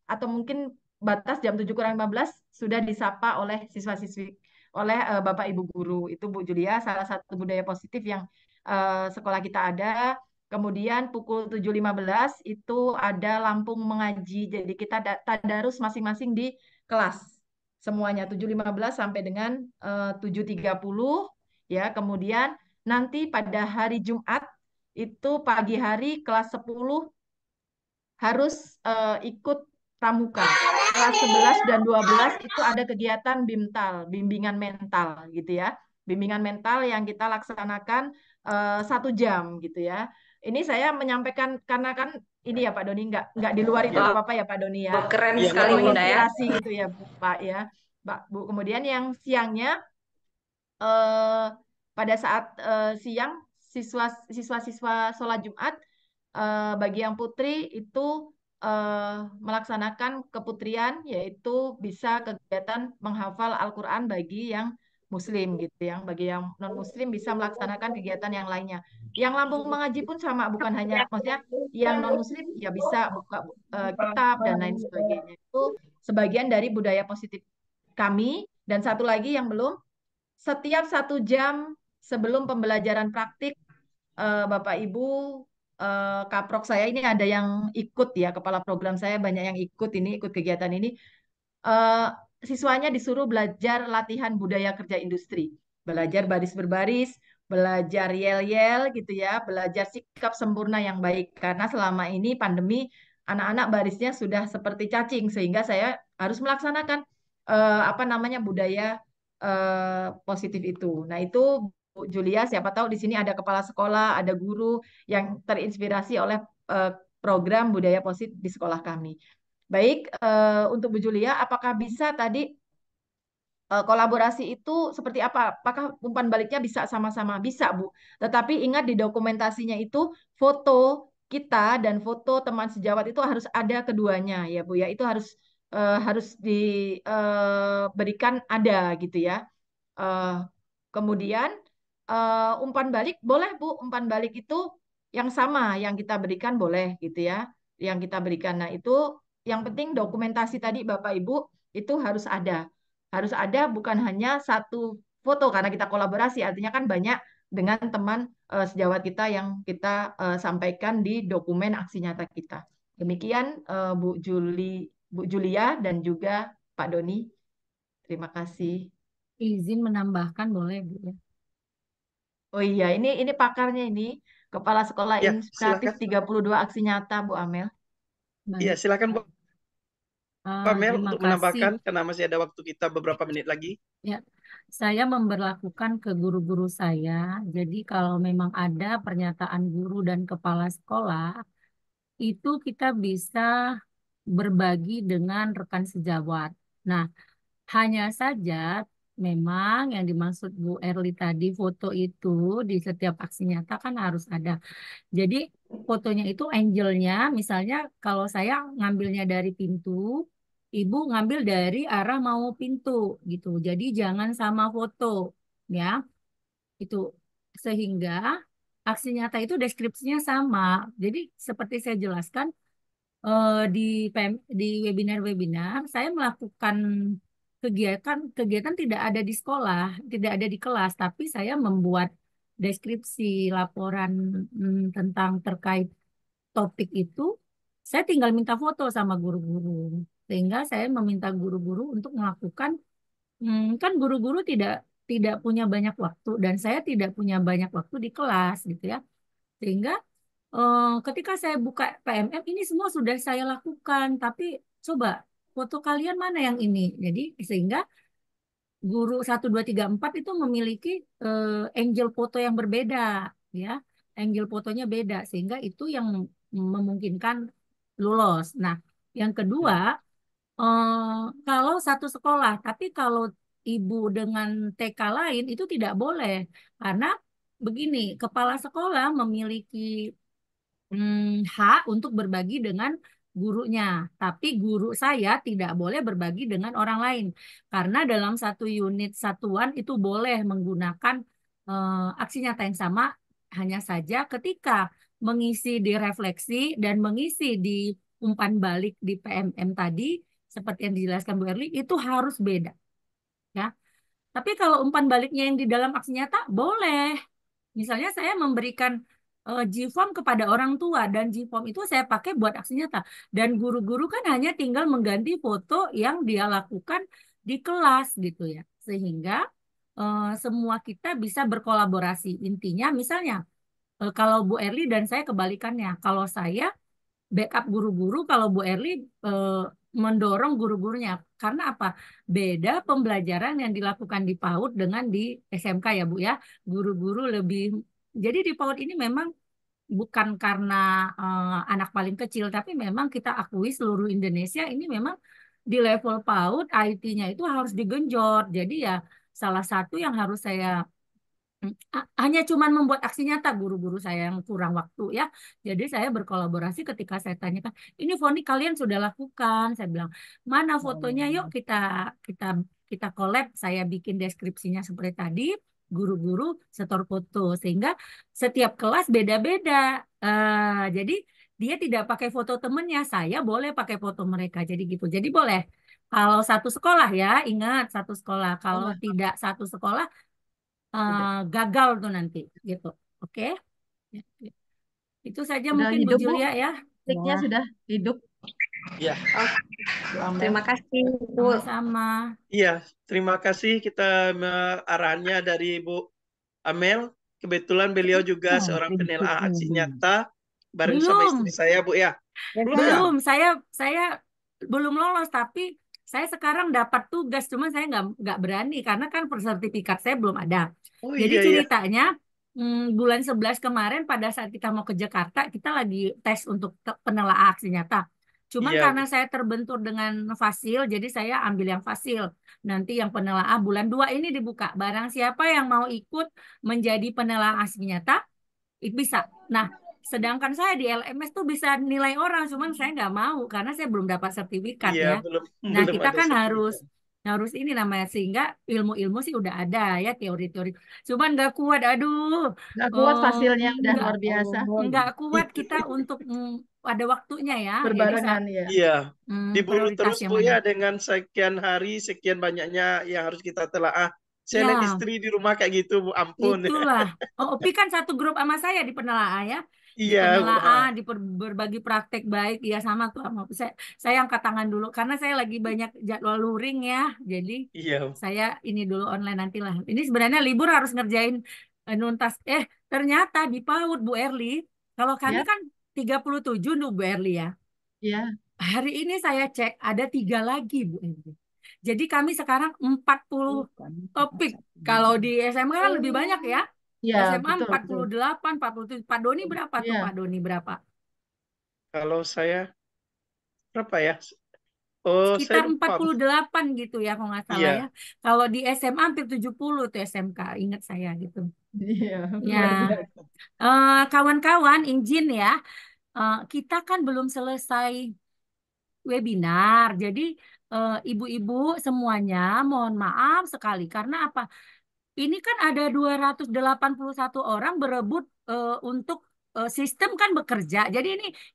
atau mungkin batas jam 7 kurang 15 sudah disapa oleh siswa-siswi oleh Bapak Ibu guru. Itu Bu Julia salah satu budaya positif yang sekolah kita ada. Kemudian pukul 7.15 itu ada Lampung Mengaji. Jadi kita tadarus masing-masing di kelas. Semuanya 7.15 sampai dengan 7.30 ya. Kemudian nanti pada hari Jumat itu pagi hari kelas 10 harus ikut pramuka. Kelas 11 dan 12 itu ada kegiatan BIMTAL, bimbingan mental gitu ya. Bimbingan mental yang kita laksanakan 1 jam gitu ya. Ini saya menyampaikan karena kan ini ya Pak Doni nggak di luar itu Ya, nggak apa-apa ya Pak Doni ya. Keren iya, sekali nggak Bunda apa-apa. ya. Menginspirasi gitu ya Pak ya. Pak Bu. Kemudian yang siangnya eh, pada saat siang siswa-siswa sholat Jumat bagi yang putri itu melaksanakan keputrian yaitu bisa kegiatan menghafal Al-Quran bagi yang Muslim gitu yang bagi yang non Muslim bisa melaksanakan kegiatan yang lainnya. Yang Lampung Mengaji pun sama bukan hanya maksudnya yang non Muslim ya bisa buka kitab dan lain sebagainya. Itu sebagian dari budaya positif kami dan satu lagi yang belum setiap 1 jam sebelum pembelajaran praktik Bapak Ibu kaprok saya ini ada yang ikut ya kepala program saya banyak yang ikut ini ikut kegiatan ini Eh, siswanya disuruh belajar latihan budaya kerja industri belajar baris berbaris belajar yel-yel gitu ya belajar sikap sempurna yang baik karena selama ini pandemi anak-anak barisnya sudah seperti cacing sehingga saya harus melaksanakan apa namanya budaya positif itu. Nah, itu Bu Julia, siapa tahu di sini ada kepala sekolah, ada guru yang terinspirasi oleh eh, program budaya positif di sekolah kami. Baik, untuk Bu Julia, apakah bisa tadi kolaborasi itu seperti apa? Apakah umpan baliknya bisa sama-sama? Bisa, Bu. Tetapi ingat di dokumentasinya itu foto kita dan foto teman sejawat itu harus ada keduanya ya, Bu ya. Itu harus diberikan ada gitu ya. Eh, Kemudian umpan balik boleh Bu, umpan balik itu yang sama yang kita berikan boleh gitu ya. Yang kita berikan. Nah, itu yang penting dokumentasi tadi Bapak Ibu itu harus ada. Harus ada bukan hanya satu foto karena kita kolaborasi artinya kan banyak dengan teman sejawat kita yang kita sampaikan di dokumen aksi nyata kita. Demikian Bu Julia dan juga Pak Doni. Terima kasih. Izin menambahkan boleh Bu ya. Oh iya, ini pakarnya ini Kepala Sekolah Ya, Inspiratif silakan. 32 Aksi Nyata Bu Amel. Ya, Baik. silakan Bu Amel Terima untuk kasih. menambahkan karena masih ada waktu kita beberapa menit lagi. Ya, saya memberlakukan ke guru-guru saya. Jadi kalau memang ada pernyataan guru dan kepala sekolah, itu kita bisa berbagi dengan rekan sejawat. Nah, hanya saja memang yang dimaksud Bu Erli tadi foto itu di setiap aksi nyata kan harus ada. Jadi fotonya itu angle-nya, misalnya kalau saya ngambilnya dari pintu, ibu ngambil dari arah mau pintu gitu. Jadi jangan sama foto ya. Itu sehingga aksi nyata itu deskripsinya sama. Jadi seperti saya jelaskan di di webinar-webinar saya melakukan kegiatan tidak ada di sekolah, tidak ada di kelas, tapi saya membuat deskripsi laporan tentang terkait topik itu, saya tinggal minta foto sama guru-guru. Sehingga saya meminta guru-guru untuk melakukan, kan guru-guru tidak punya banyak waktu dan saya tidak punya banyak waktu di kelas gitu ya. Sehingga ketika saya buka PMM ini semua sudah saya lakukan, tapi coba foto kalian mana yang ini? Jadi sehingga guru 1, 2, 3, 4 itu memiliki angle foto yang berbeda, ya, angle fotonya beda, sehingga itu yang memungkinkan lulus. Nah, yang kedua, kalau satu sekolah, tapi kalau ibu dengan TK lain itu tidak boleh, karena begini, kepala sekolah memiliki hak untuk berbagi dengan gurunya, tapi guru saya tidak boleh berbagi dengan orang lain karena dalam satu unit satuan itu boleh menggunakan aksi nyata yang sama, hanya saja ketika mengisi di refleksi dan mengisi di umpan balik di PMM tadi seperti yang dijelaskan Bu Erli itu harus beda ya. Tapi kalau umpan baliknya yang di dalam aksi nyata boleh. Misalnya saya memberikan G-form kepada orang tua dan G-form itu saya pakai buat aksi nyata. Dan guru-guru kan hanya tinggal mengganti foto yang dia lakukan di kelas gitu ya. Sehingga semua kita bisa berkolaborasi. Intinya misalnya kalau Bu Erli dan saya kebalikannya. Kalau saya backup guru-guru, kalau Bu Erli mendorong guru-gurunya. Karena apa? Beda pembelajaran yang dilakukan di PAUD dengan di SMK ya Bu ya. Guru-guru lebih, jadi di PAUD ini memang bukan karena anak paling kecil, tapi memang kita akui seluruh Indonesia ini memang di level PAUD IT-nya itu harus digenjot. Jadi ya salah satu yang harus saya hanya cuman membuat aksi nyata guru-guru saya yang kurang waktu ya. Jadi saya berkolaborasi ketika saya tanyakan, ini Foni kalian sudah lakukan? Saya bilang, mana fotonya? Yuk kita kita kita collab. Saya bikin deskripsinya seperti tadi. Guru-guru setor foto sehingga setiap kelas beda-beda. Jadi dia tidak pakai foto temennya, saya boleh pakai foto mereka. Jadi gitu. Jadi boleh. Kalau satu sekolah ya, ingat satu sekolah. Kalau tidak satu sekolah gagal tuh nanti gitu. Oke. Ya, ya. Itu saja Sudah mungkin Bu hidup Bu, Julia ya. kliknya Ya, sudah hidup. Ya, Bu Amel. Terima kasih, Bu. sama-sama. iya. Terima kasih kita arahannya dari Bu Amel. Kebetulan beliau juga seorang penelaah aksi nyata bareng sama Belum, istri saya, Bu ya. belum. Saya belum lolos tapi saya sekarang dapat tugas, cuma saya nggak berani karena kan sertifikat saya belum ada. Oh Jadi iya, iya. ceritanya bulan 11 kemarin pada saat kita mau ke Jakarta, kita lagi tes untuk penelaah aksi nyata. Cuman Iya, karena saya terbentur dengan fasil, jadi saya ambil yang fasil. Nanti yang penelaah bulan 2 ini dibuka. Barang siapa yang mau ikut menjadi penelaah asli nyata, bisa. Nah, sedangkan saya di LMS tuh bisa nilai orang, cuman saya nggak mau karena saya belum dapat sertifikat iya ya. belum Nah, belum kita ada kan harus sertifikat. harus ini namanya sehingga ilmu-ilmu sih udah ada ya teori-teori. Cuman nggak kuat, aduh, Nggak kuat fasilnya udah nggak luar biasa. nggak kuat kita untuk ada waktunya ya. Jadi Berbarengan ya. Iya, diburu prioritas terus yang Bu mana? ya dengan sekian hari, sekian banyaknya yang harus kita telaah. Saya lihat Ya, istri di rumah kayak gitu, Bu, ampun. itulah. Oh, Opi kan satu grup sama saya di penelaah ya. Di Iya, Bu. penelaah, di berbagi praktek baik, ya sama tuh sama Opi. Saya angkat tangan dulu karena saya lagi banyak jadwal luring ya. Jadi Iya, Bu. saya ini dulu online nantilah. Ini sebenarnya libur harus ngerjain nuntas. Ternyata di PAUD Bu Erli, kalau kami Ya, kan 37 nih Bu Erli ya. ya, Hari ini saya cek ada 3 lagi Bu Erli. Jadi kami sekarang 40 topik. Kalau di SMA kan lebih banyak ya. ya, SMA betul, betul. 48, 47. Pak Doni berapa tuh Ya, Pak Doni berapa? Kalau saya berapa ya? Oh, saya Sekitar lupa, Bu. 48 gitu ya kalau nggak salah ya. Iya, Kalau di SMA hampir 70 tuh SMK, ingat saya gitu. iya, luar Ya, biasa. kawan-kawan izin ya, kita kan belum selesai webinar. Jadi ibu-ibu semuanya mohon maaf sekali karena apa? Ini kan ada 281 orang berebut untuk sistem kan bekerja. Jadi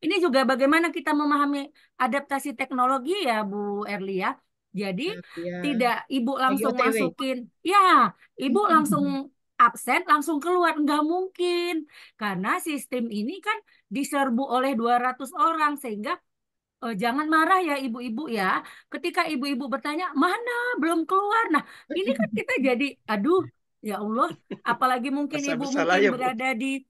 ini juga bagaimana kita memahami adaptasi teknologi ya Bu Erli ya. Jadi Ya, tidak ibu lagi langsung OTW. masukin, ya ibu langsung absen langsung keluar nggak mungkin karena sistem ini kan diserbu oleh 200 orang sehingga jangan marah ya ibu-ibu ya. Ketika ibu-ibu bertanya, mana belum keluar. Nah, ini kan kita jadi, aduh, ya Allah. Apalagi mungkin masa ibu bersalah mungkin ya, Bu. berada di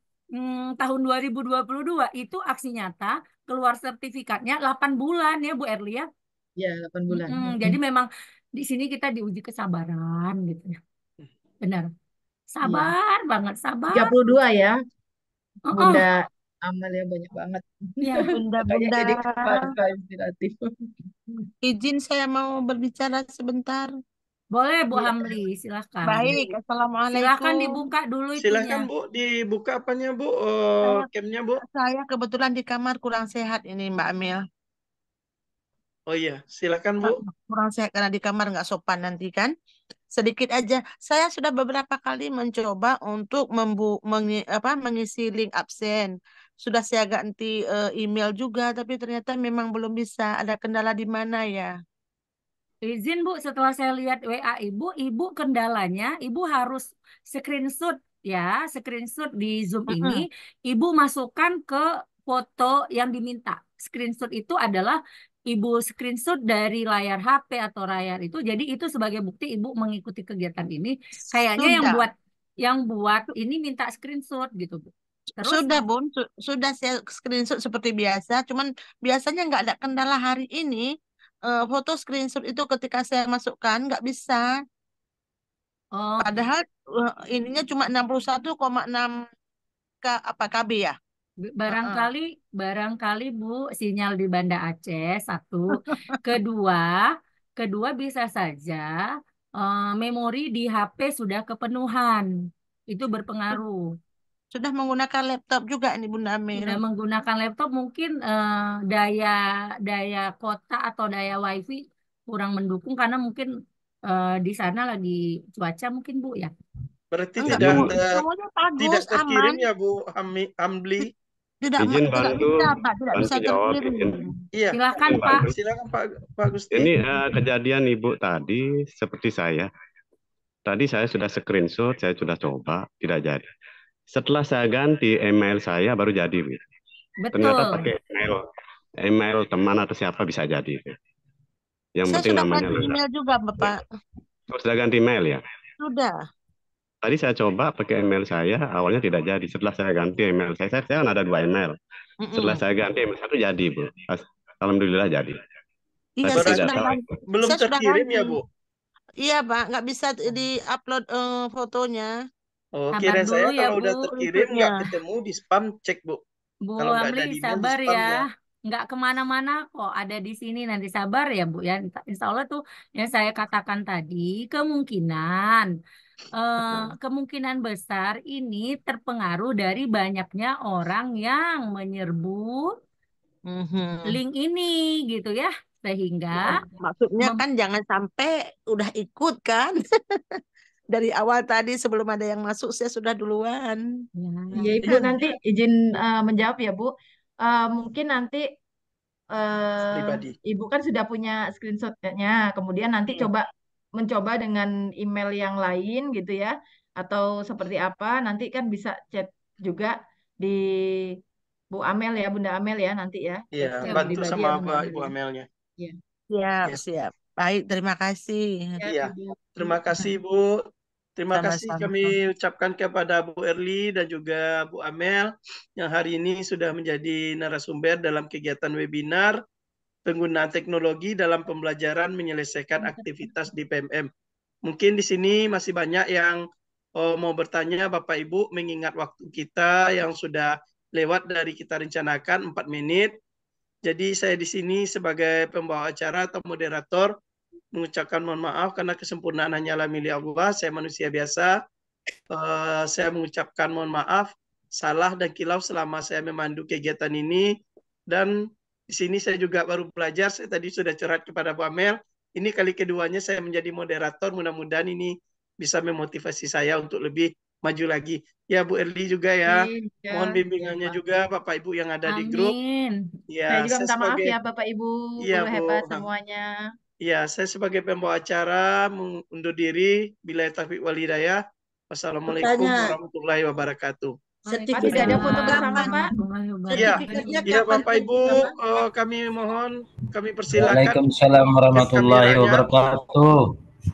tahun 2022. Itu aksi nyata, keluar sertifikatnya 8 bulan ya Bu Erli ya. Ya, 8 bulan. Jadi memang di sini kita diuji kesabaran gitu ya. Benar. Iya. Sabar banget, sabar. 32 ya, Oh, Bunda Amalia banyak banget. ya. Kayak Bunda-bunda, jadi kepala inspiratif. izin saya mau berbicara sebentar. Boleh Bu Iya. Hamli, silahkan. Baik, Silahkan Assalamualaikum. dibuka dulu Silakan, itunya. Bu, dibuka apanya, Bu? Saya, Camnya, Bu. saya kebetulan di kamar kurang sehat ini, Mbak Amel. Oh iya, silakan, Bu. Kurang sehat karena di kamar nggak sopan nanti kan. Sedikit aja. Saya sudah beberapa kali mencoba untuk mengisi link absen. Sudah saya ganti email juga, tapi ternyata memang belum bisa. Ada kendala di mana ya? Izin Bu, setelah saya lihat WA Ibu kendalanya, Ibu harus screenshot ya, screenshot di Zoom ini, Mm-mm. Ibu masukkan ke foto yang diminta. Screenshot itu adalah Ibu screenshot dari layar HP atau layar itu, jadi itu sebagai bukti Ibu mengikuti kegiatan ini. Kayaknya Sudah. yang buat ini minta screenshot gitu Bu. Terus Sudah, Bun. Sudah saya screenshot seperti biasa. Cuman biasanya nggak ada kendala hari ini. Foto screenshot itu ketika saya masukkan nggak bisa. oh, Padahal ininya cuma 61,6 KB ya. Heeh. Barangkali Bu sinyal di Banda Aceh satu, kedua kedua bisa saja memori di HP sudah kepenuhan, itu berpengaruh. Sudah menggunakan laptop juga ini Bunda Amel. Sudah menggunakan laptop mungkin daya daya kota atau daya wifi kurang mendukung karena mungkin di sana lagi cuaca mungkin Bu ya. Berarti Enggak, tidak semuanya tidak bagus, terkirim aman. ya, Bu Hamli? Izin Tidak bantu bisa, Pak. Tidak bisa jawab terkirim. izin. Iya, Silakan Izin Pak. bantu. silakan Pak Gusti. Ini kejadian Ibu tadi seperti saya. Tadi saya sudah screenshot, saya sudah coba, tidak jadi. Setelah saya ganti email saya baru jadi. Bu. Ternyata Betul. pakai email teman atau siapa bisa jadi. Yang Saya penting sudah namanya ganti lengkap. email juga, Bapak. Sudah ganti email ya. Sudah. Tadi saya coba pakai email saya, awalnya tidak jadi. Setelah saya ganti email saya kan ada 2 email. Setelah Mm-mm. saya ganti email 1 jadi, Bu. Alhamdulillah jadi. Iya, Tapi saya Berarti tidak sudah tahu. ganti. belum Saya sudah terkirim ganti. ya, Bu? Iya, Pak. Nggak bisa di-upload fotonya. Oh, Sabar kira dulu saya ya kalau Bu. udah terkirim Screenshotnya. nggak ketemu di spam, cek, Bu. Bu Kalau nggak ada Amli di email di sabar spam ya. ya. nggak kemana-mana kok, ada di sini, nanti sabar ya Bu ya. Insya Allah tuh yang saya katakan tadi kemungkinan besar ini terpengaruh dari banyaknya orang yang menyerbu Mhm. link ini gitu ya, sehingga Maksudnya mem- kan jangan sampai udah ikut kan. Dari awal tadi sebelum ada yang masuk saya sudah duluan. Iya Ibu, nanti izin menjawab ya Bu. Mungkin nanti Pribadi. Ibu kan sudah punya screenshotnya, kemudian nanti mencoba dengan email yang lain gitu ya, atau seperti apa, nanti kan bisa chat juga di Bu Amel ya, Bunda Amel ya nanti ya, Iya, secara bantu pribadi sama ya Bunda Amel Ibu ya. Amelnya. Iya. Siap, Ya. siap. Baik, terima kasih. Ya, Iya, Ibu. terima kasih Bu. Terima kasih Sama-sama. kami ucapkan kepada Bu Erli dan juga Bu Amel yang hari ini sudah menjadi narasumber dalam kegiatan webinar penggunaan teknologi dalam pembelajaran menyelesaikan aktivitas di PMM. Mungkin di sini masih banyak yang mau bertanya Bapak Ibu, mengingat waktu kita yang sudah lewat dari kita rencanakan 4 menit. Jadi saya di sini sebagai pembawa acara atau moderator mengucapkan mohon maaf karena kesempurnaan hanyalah milik Allah. Saya manusia biasa. Saya mengucapkan mohon maaf salah dan kilau selama saya memandu kegiatan ini. Dan di sini saya juga baru belajar. Saya tadi sudah curhat kepada Bu Amel. Ini kali keduanya saya menjadi moderator. Mudah-mudahan ini bisa memotivasi saya untuk lebih maju lagi. Ya Bu Erli juga ya. Amin, ya. Mohon bimbingannya Ya, Pak. juga Bapak Ibu yang ada di grup. amin. Saya Ya, juga saya minta maaf sebagai ya Bapak Ibu, Iya, guru Bu. hebat semuanya. Ya, saya sebagai pembawa acara undur diri. Bila taufiq wal hidayah. Wassalamualaikum warahmatullahi wabarakatuh. Pak, tidak ada foto bersama Pak? Iya, Sertifikatnya iya kapan Bapak Ibu, kami mohon, kami persilakan. Waalaikumsalam warahmatullahi kameranya. wabarakatuh.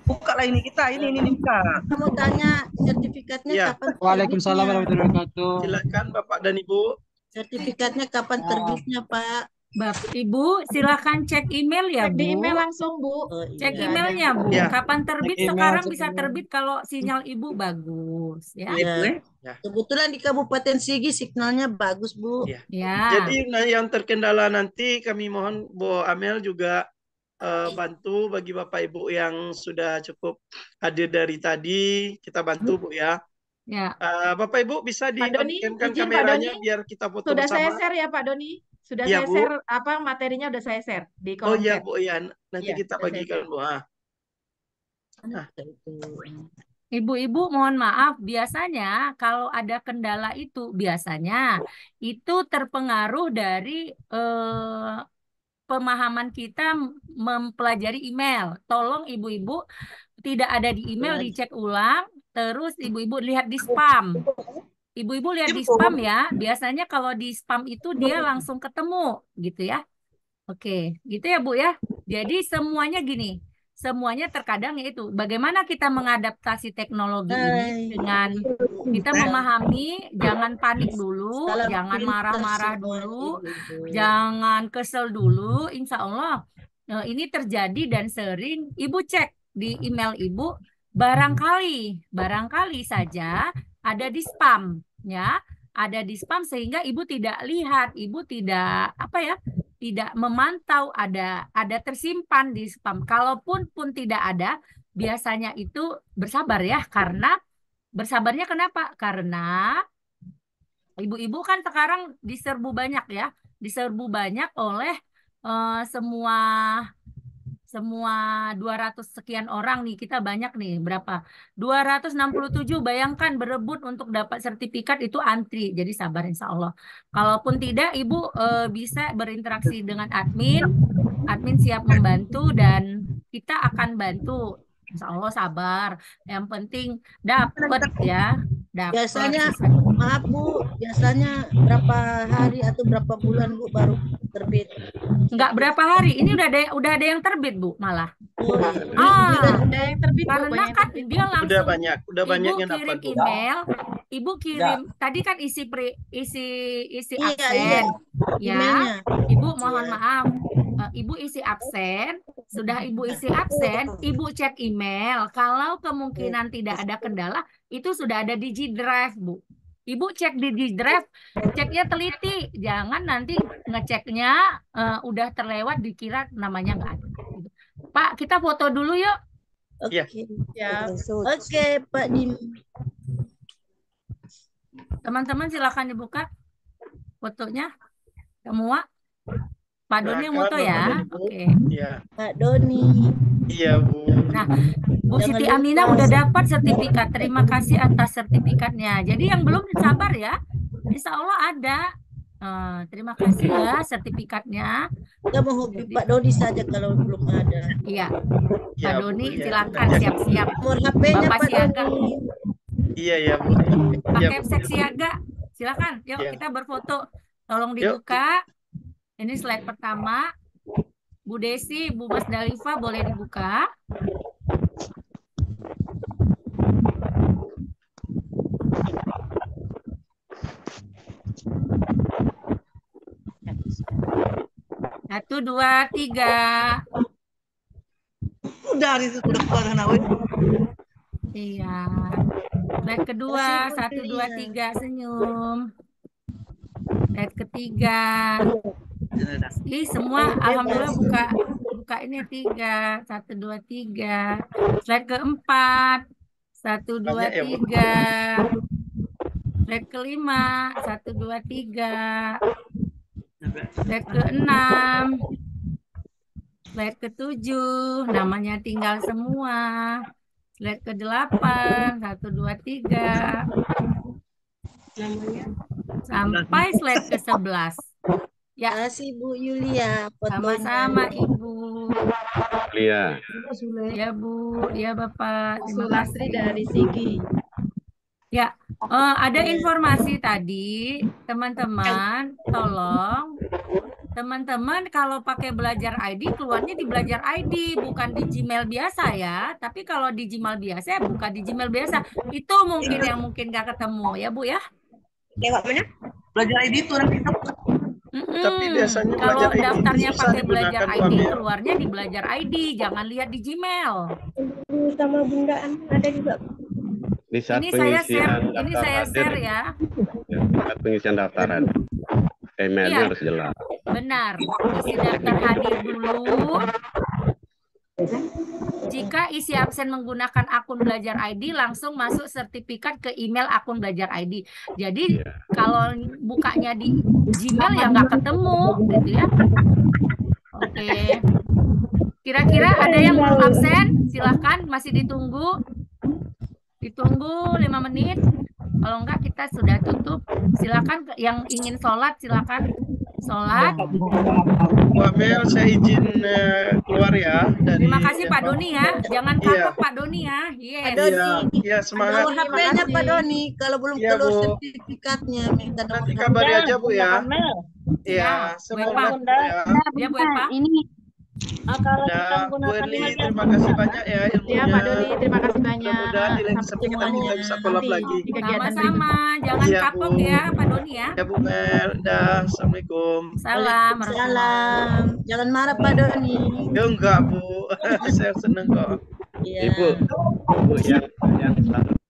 Buka lah ini kita, ini buka. Kamu tanya sertifikatnya Iya. kapan Waalaikumsalam terbitnya? warahmatullahi wabarakatuh. Silakan Bapak dan Ibu. Sertifikatnya kapan terbitnya, Pak? Bapak Ibu silakan cek email ya Cek Bu. di email langsung Bu. Oh, Cek iya. emailnya Bu. Ya. Kapan terbit? Cek email, Sekarang cek bisa email. terbit kalau sinyal Ibu bagus ya. Ya. Kebetulan di Kabupaten Sigi signalnya bagus, Bu. Ya. Ya. Jadi yang terkendala nanti kami mohon Bu Amel juga bantu bagi Bapak Ibu yang sudah cukup hadir dari tadi, kita bantu Bu ya. Ya. Bapak Ibu bisa Pak Doni, di-on-camkan izin Pak kameranya Doni. biar kita foto Sudah saya bersama. share ya Pak Doni. Sudah Iya, saya Bu. share materinya udah saya share di Oh kolom iya chat. Bu ya, nanti Iya, kita sudah saya bagikan Bu. Ibu-ibu mohon maaf, biasanya kalau ada kendala itu biasanya itu terpengaruh dari pemahaman kita mempelajari email. Tolong ibu-ibu tidak ada di email dicek ulang, terus ibu-ibu lihat di spam. Ibu-ibu lihat di spam ya. Biasanya kalau di spam itu dia langsung ketemu gitu ya. Oke, gitu ya Bu ya. Jadi semuanya gini. Semuanya terkadang yaitu bagaimana kita mengadaptasi teknologi ini dengan kita memahami, jangan panik dulu, jangan marah-marah dulu, jangan kesel dulu. Insya Allah ini terjadi dan sering Ibu cek di email Ibu, barangkali saja ada di spam ya, ada di spam sehingga Ibu tidak lihat, Ibu tidak tidak memantau ada tersimpan di spam. Kalaupun tidak ada, biasanya itu bersabar ya, karena bersabarnya kenapa? Karena ibu-ibu kan sekarang diserbu banyak ya, diserbu banyak oleh semua 200 sekian orang nih, kita banyak nih, berapa? 267, bayangkan berebut untuk dapat sertifikat itu antri, jadi sabar insya Allah. Kalaupun tidak, Ibu bisa berinteraksi dengan admin siap membantu dan kita akan bantu. Insya Allah sabar, yang penting dapat ya. Biasanya, maaf Bu, biasanya berapa hari atau berapa bulan Bu baru terbit? Enggak berapa hari, ini udah ada yang terbit Bu malah. Ada yang terbit Bu, Karena banyak yang kan terbit. dia langsung udah banyak yang kirim dapat Bu. email, Ibu kirim tadi kan isi absen, ya. Emailnya. Ibu mohon maaf, Ibu isi absen, sudah Ibu isi absen, Ibu cek email. Kalau kemungkinan tidak ada kendala, itu sudah ada di G Drive Bu. Ibu cek di drive, ceknya teliti, jangan nanti ngeceknya udah terlewat dikira namanya nggak ada. Pak, kita foto dulu yuk. Iya. Siap. Oke, Pak Dim. Teman-teman silakan dibuka fotonya semua. Pak Doni yang foto ya. Oke. Iya. Pak Doni. Iya, Bu. Nah, Bu Siti Aminah udah dapat sertifikat. Terima kasih atas sertifikatnya. Jadi yang belum sabar ya. Insya Allah ada. Terima kasih ya sertifikatnya. Kita mau hobi Pak Doni saja kalau belum ada. Iya. Iya, Pak Bu, Doni ya. silakan siap-siap. Nomor HP-nya Bapak Pak siaga. Doni. Iya, ya, Bu. Pakai Iya, Bu. seksi siaga. Silakan. Yuk Iya. kita berfoto. Tolong Yuk. dibuka. Ini slide pertama. Bu Desi, Bu Mas Dalifa boleh dibuka. Satu, dua, tiga. Udah hari itu udah keluar nawe. Iya. Slide kedua, Kasih, Bu satu, dua, Julia. tiga, senyum. Slide ketiga. Ih, semua alhamdulillah buka ini tiga, satu, dua, tiga. Slide keempat, satu, dua, Banyak ya, Bu. tiga. Slide kelima, satu, dua, tiga. Slide keenam, slide ketujuh, namanya tinggal semua. Slide ke-8, 1, 2, 3. Sampai slide ke-11. Ya, Kasih Bu Yulia fotonya. sama-sama Ibu. Lia. Ya Bu, ya Bapak. Terima Sulastri kasih. dari Sigi. Ya, ada informasi tadi, teman-teman, tolong. Teman-teman kalau pakai Belajar ID, keluarnya di Belajar ID, bukan di Gmail biasa ya. Tapi kalau di Gmail biasa, bukan di Gmail biasa. Itu mungkin yang mungkin nggak ketemu ya Bu ya. Lewat mana? Belajar ID itu nanti kita Tapi biasanya Kalau Belajar ID daftarnya susah pakai Belajar digunakan, Bu ID, Amel. keluarnya di Belajar ID, jangan lihat di Gmail. Sama Bundaan ada juga. Di saat Ini saya pengisian share, ini daftar saya hadir, share ya. di saat pengisian daftaran, emailnya Iya. harus jelas. Benar, isi daftar hadir dulu. Jika isi absen menggunakan akun Belajar ID, langsung masuk sertifikat ke email akun Belajar ID. Jadi Iya. kalau bukanya di Gmail ya nggak ketemu, gitu ya. Oke. Kira-kira ada yang belum absen? Silakan, masih ditunggu. Ditunggu 5 menit. Kalau enggak kita sudah tutup. Silakan yang ingin sholat, silakan sholat. Bu Amel, saya izin keluar ya dari. Terima kasih Pak Doni ya. Jangan Iya. kapok Pak Doni ya. Yes. Iya, iya, semangat. Nomor HP-nya Pak Doni. Kalau belum Iya, keluar Bu. sertifikatnya minta nomor Nanti HP. kabari aja Bu ya. Ya, Iya, semoga Bu Bu ya. Ya Bu Epa. Kalau kita Ya, Bu menggunakan Erli, email terima kasih banyak ya ilmunya. Ya Pak Doni, terima kasih banyak. Mudah-mudahan di lain kesempatan kita semuanya. bisa collab Nanti lagi. di kegiatan berikutnya. Sama-sama. Jangan Iya, kapok Bu. ya Pak Doni ya. Ya Bu Mel, dah, assalamuikum. Salam. Salam. Jangan marah Pak Doni. Ya enggak Bu, saya seneng kok. Iya. Ibu yang selalu